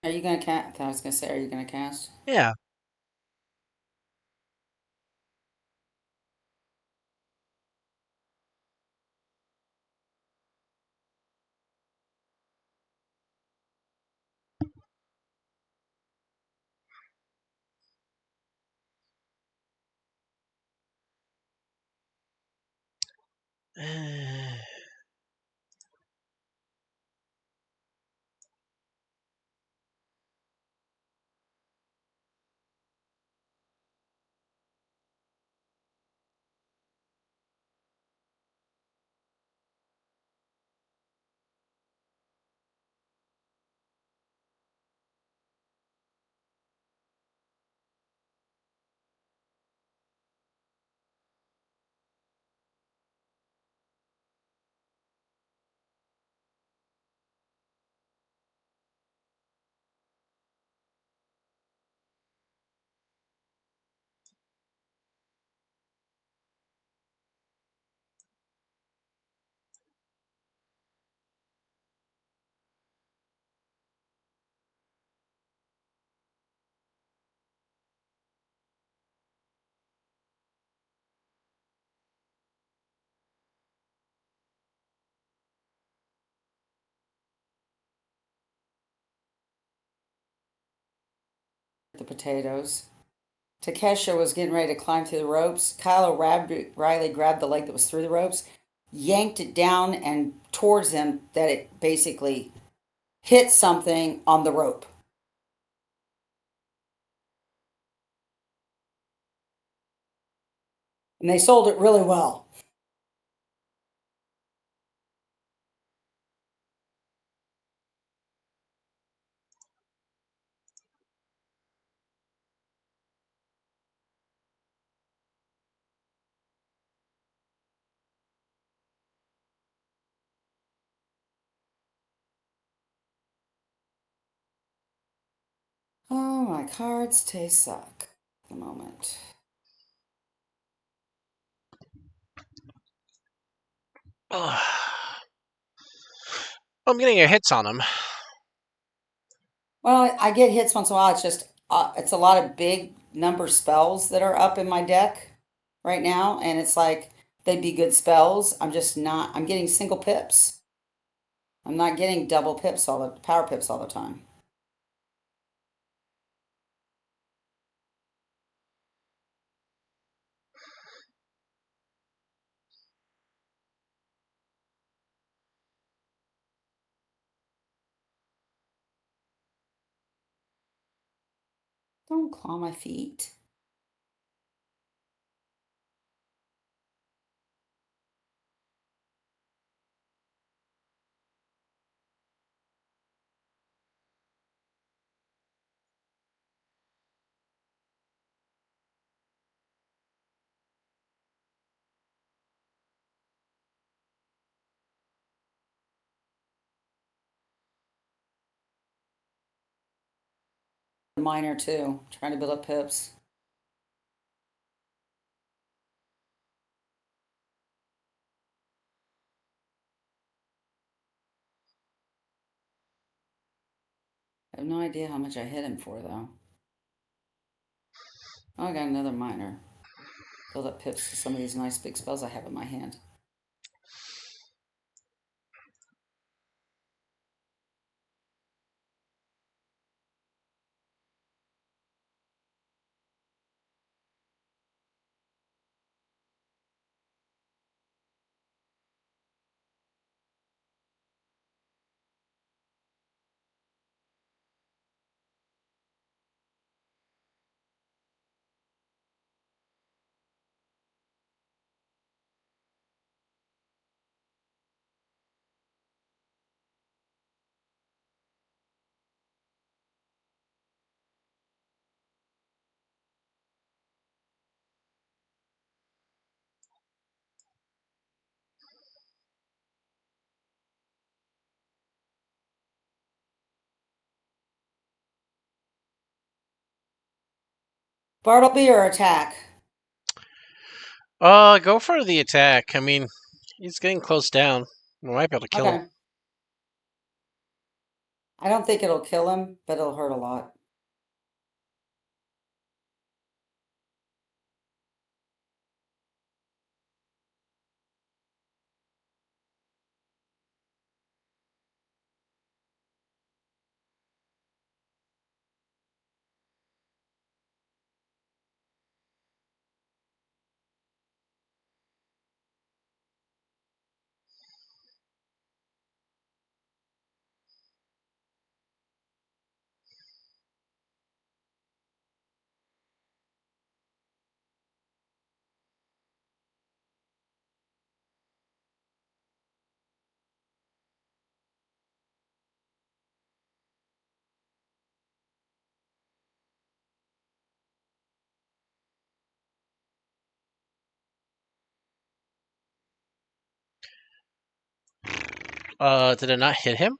Are you gonna cast? I was gonna say, are you gonna cast? Yeah. The potatoes. Takesha was getting ready to climb through the ropes. Riley grabbed the leg that was through the ropes, yanked it down and towards him that it basically hit something on the rope. And they sold it really well. Oh, my cards taste suck at the moment. I'm getting your hits on them. Well, I get hits once in a while. It's just, it's a lot of big number spells that are up in my deck right now. And it's like, they'd be good spells. I'm just not, I'm getting single pips. I'm not getting double pips power pips all the time. Don't claw my feet. Minor too, trying to build up pips. I have no idea how much I hit him for though. Oh, I got another minor. Build up pips to some of these nice big spells I have in my hand. Bartleby or attack? Go for the attack. I mean, he's getting close down. We might be able to kill him. Okay. I don't think it'll kill him, but it'll hurt a lot. Did it not hit him?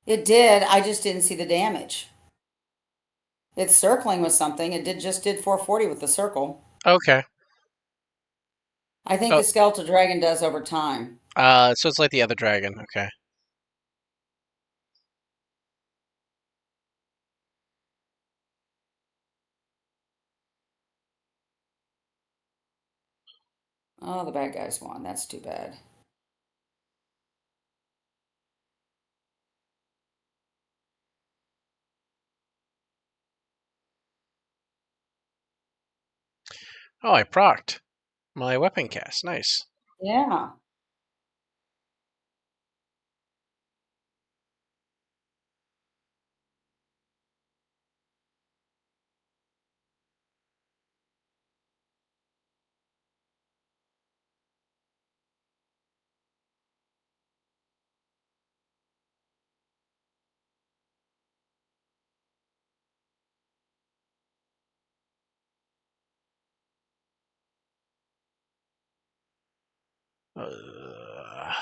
It did. I just didn't see the damage. It's circling with something. It just did 440 with the circle. Okay. I think Oh. the skeletal dragon does over time. So it's like the other dragon. Okay. Oh, the bad guys won. That's too bad. Oh, I procced my weapon cast. Nice. Yeah. Uh,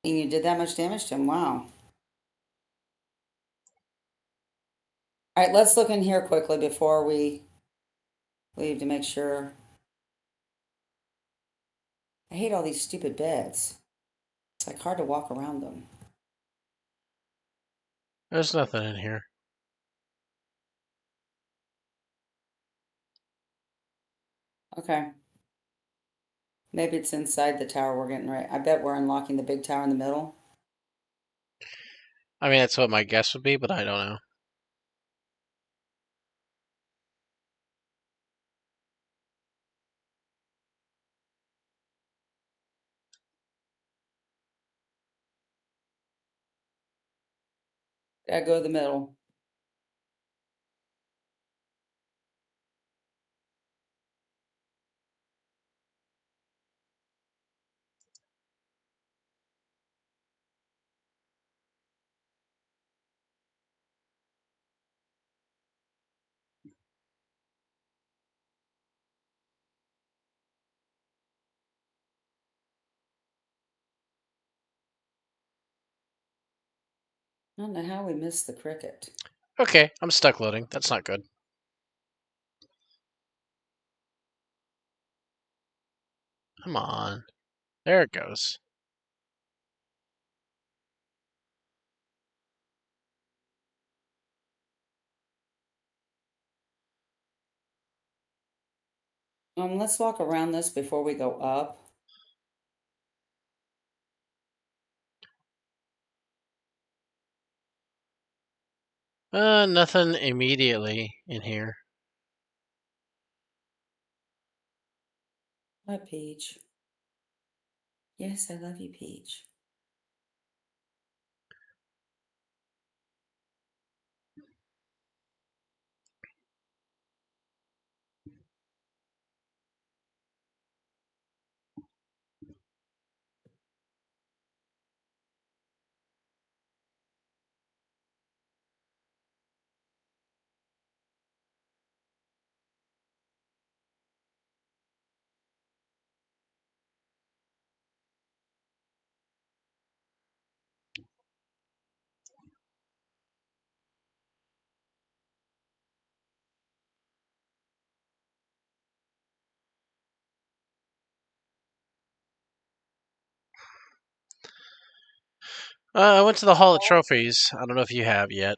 And you did that much damage to him. Wow. All right, let's look in here quickly before we leave to make sure. I hate all these stupid beds. It's like hard to walk around them. There's nothing in here. Okay. Maybe it's inside the tower we're getting right. I bet we're unlocking the big tower in the middle. I mean, that's what my guess would be, but I don't know. Gotta go to the middle. I don't know how we missed the cricket. Okay, I'm stuck loading. That's not good. Come on. There it goes. Let's walk around this before we go up. Nothing immediately in here. Hi, Peach. Yes, I love you, Peach. I went to the Hall of Trophies. I don't know if you have yet.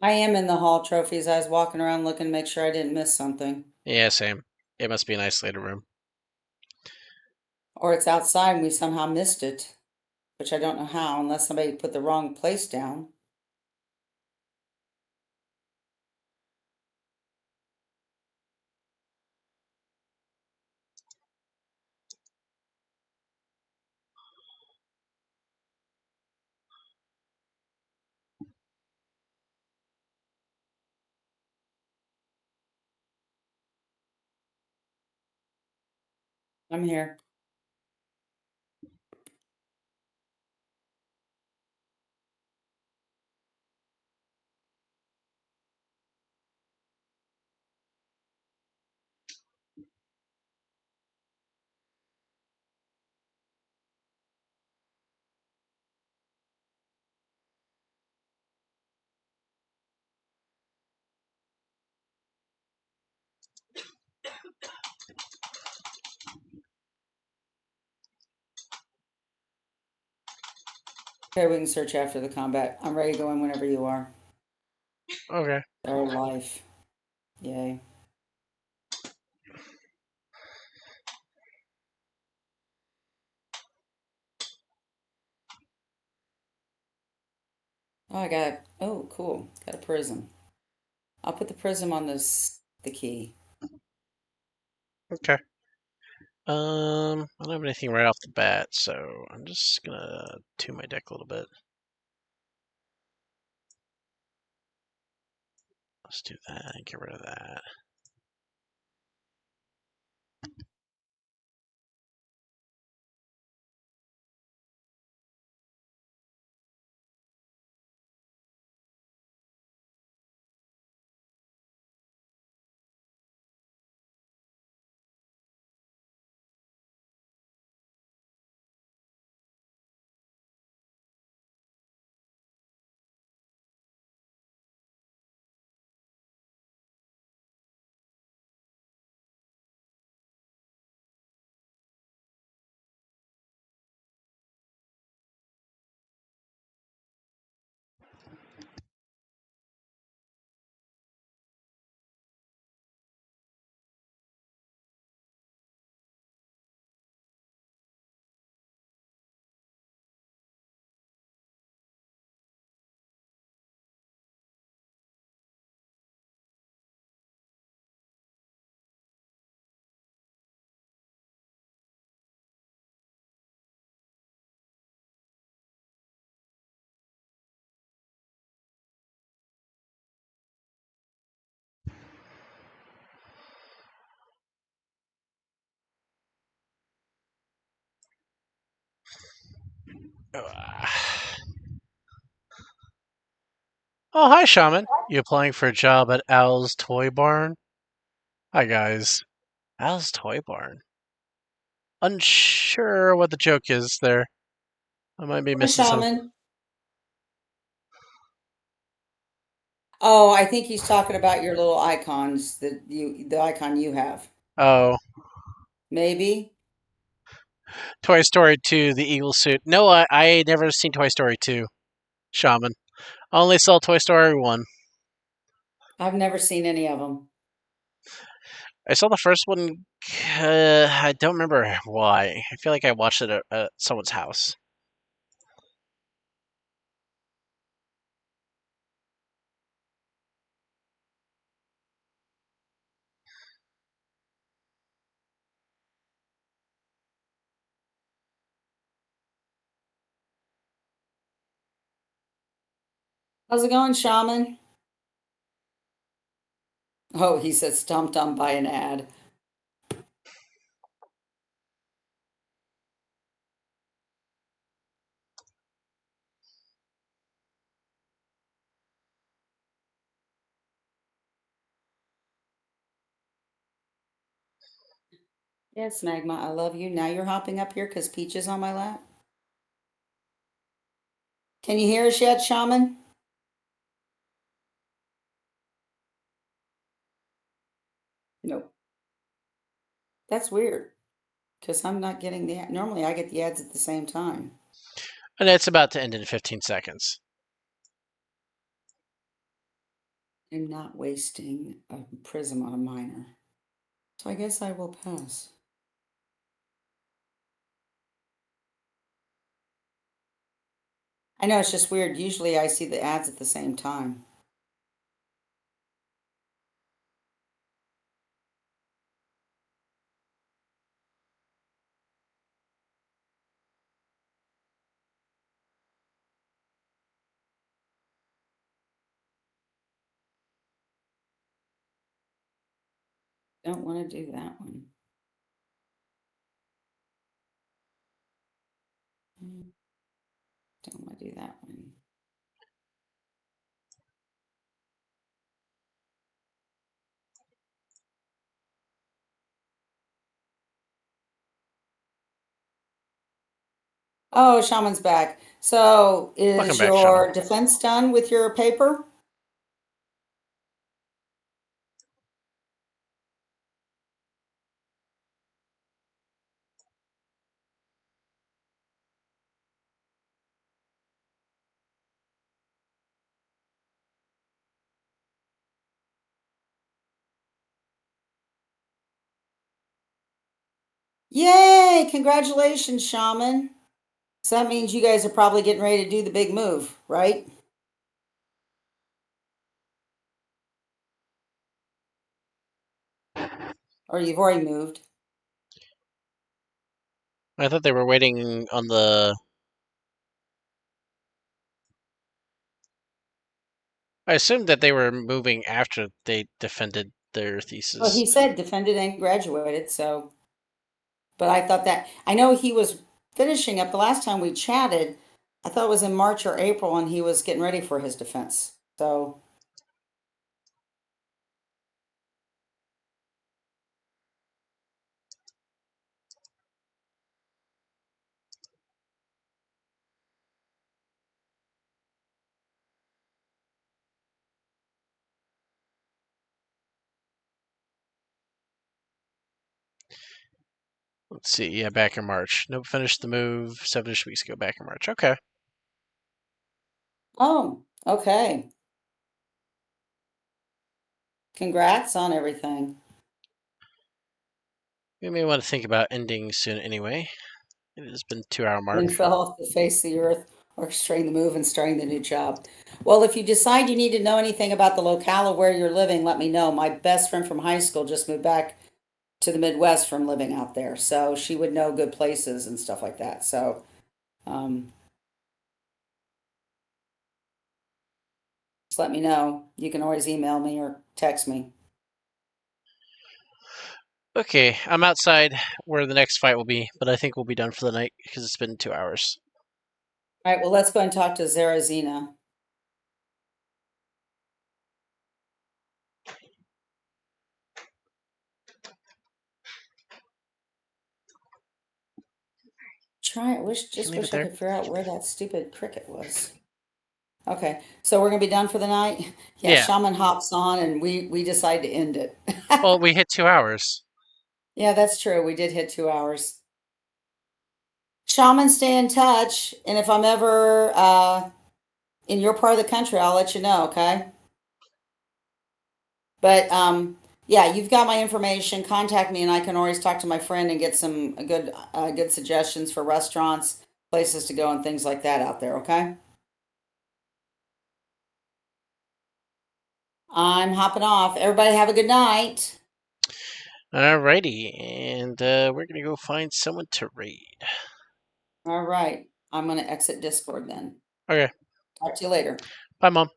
I am in the hall trophies. I was walking around looking to make sure I didn't miss something. Yeah, same. It must be an isolated room. Or it's outside and we somehow missed it, which I don't know how, unless somebody put the wrong place down. I'm here. Okay, we can search after the combat. I'm ready to go in whenever you are. Okay. Our life. Yay. Oh, I got. Oh, cool. Got a prism. I'll put the prism on the key. Okay. I don't have anything right off the bat, so I'm just gonna tune my deck a little bit. Let's do that. Get rid of that. Oh, hi, Shaman. You applying for a job at Al's Toy Barn? Hi, guys. Al's Toy Barn. Unsure what the joke is there. I might be Hi, missing something. Shaman. Oh, I think he's talking about your little icons the icon you have. Oh, Maybe. Toy Story 2, the eagle suit. No, I never seen Toy Story 2, Shaman. I only saw Toy Story 1. I've never seen any of them. I saw the first one. I don't remember why. I feel like I watched it at someone's house. How's it going, Shaman? Oh, he said stumped on by an ad. Yes, Magma, I love you. Now you're hopping up here because Peach is on my lap. Can you hear us yet, Shaman? Nope. That's weird because I'm not getting the ad. Normally I get the ads at the same time. And it's about to end in 15 seconds. I'm not wasting a prism on a minor. So I guess I will pass. I know it's just weird. Usually I see the ads at the same time. Don't want to do that one. Don't want to do that one. Oh, Shaman's back. So Welcome is back, your Shaman. defense done with your paper? Yay! Congratulations, Shaman. So that means you guys are probably getting ready to do the big move, right? Or you've already moved. I thought they were waiting on the... I assumed that they were moving after they defended their Well, thesis. he said defended and graduated, so. But I thought that, I know he was finishing up the last time we chatted. I thought it was in March or April and he was getting ready for his defense. So, Let's see, yeah, back in March. Nope, finished the move 7-ish weeks ago, back in March. Okay. oh, okay. Congrats on everything. We may want to think about ending soon anyway. It has been 2-hour mark. And fell off the face of the earth, orchestrating the move and starting the new job. Well, if you decide you need to know anything about the locale of where you're living, let me know. My best friend from high school just moved back to the Midwest from living out there, so she would know good places and stuff like that. So, just let me know. You can always email me or text me. Okay, I'm outside where the next fight will be, but I think we'll be done for the night because it's been 2 hours. All right, well, let's go and talk to Zarazina. Just leave wish it I there. could figure out where that stupid cricket was. Okay, so we're gonna be done for the night. Yeah, Yeah. Shaman hops on, and we decide to end it. Well, we hit 2 hours. Yeah, that's true. We did hit 2 hours. Shaman, stay in touch, and if I'm ever in your part of the country, I'll let you know. Okay. But yeah, you've got my information. Contact me, and I can always talk to my friend and get some good suggestions for restaurants, places to go, and things like that out there. Okay. I'm hopping off. Everybody have a good night. Alrighty, and we're gonna go find someone to raid. All right. I'm going to exit Discord then. Okay, Talk to you later. bye, Mom.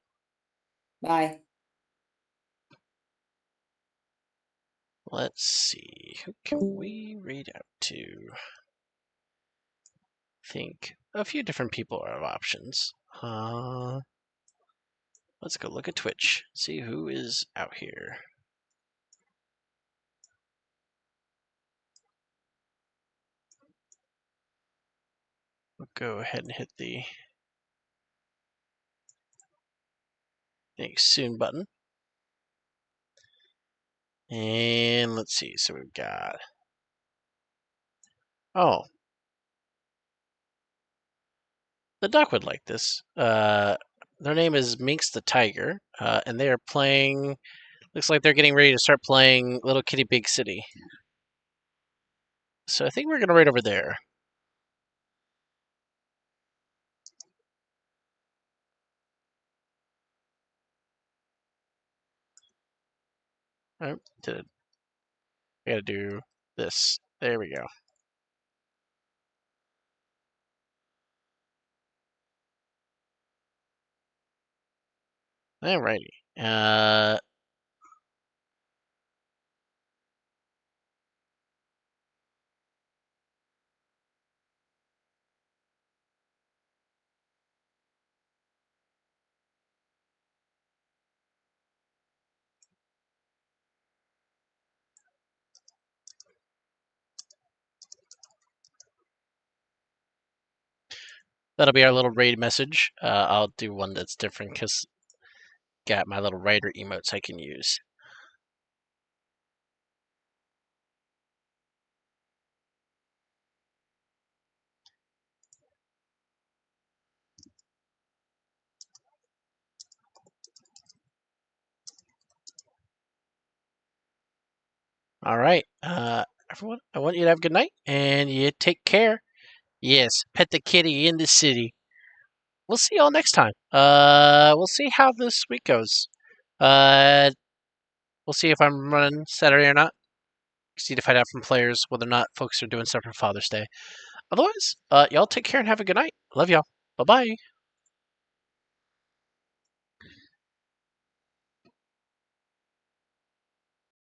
Bye. Let's see, who can we raid out to? Think a few different people are options. Let's go look at Twitch, see who is out here. We'll go ahead and hit the Thanks Soon button. And let's see, so we've got... Oh. The duck would like this. Their name is Minx the Tiger, and they are playing. Looks like they're getting ready to start playing Little Kitty Big City. So I think we're gonna raid over there. Oh, I gotta do this. There we go. Alrighty. That'll be our little raid message. I'll do one that's different because got my little writer emotes I can use. All right, everyone, I want you to have a good night and you take care. Yes, pet the kitty in the city. We'll see y'all next time. We'll see how this week goes. We'll see if I'm running Saturday or not. Just need to find out from players whether or not folks are doing stuff for Father's Day. Otherwise, y'all take care and have a good night. Love y'all. Bye bye.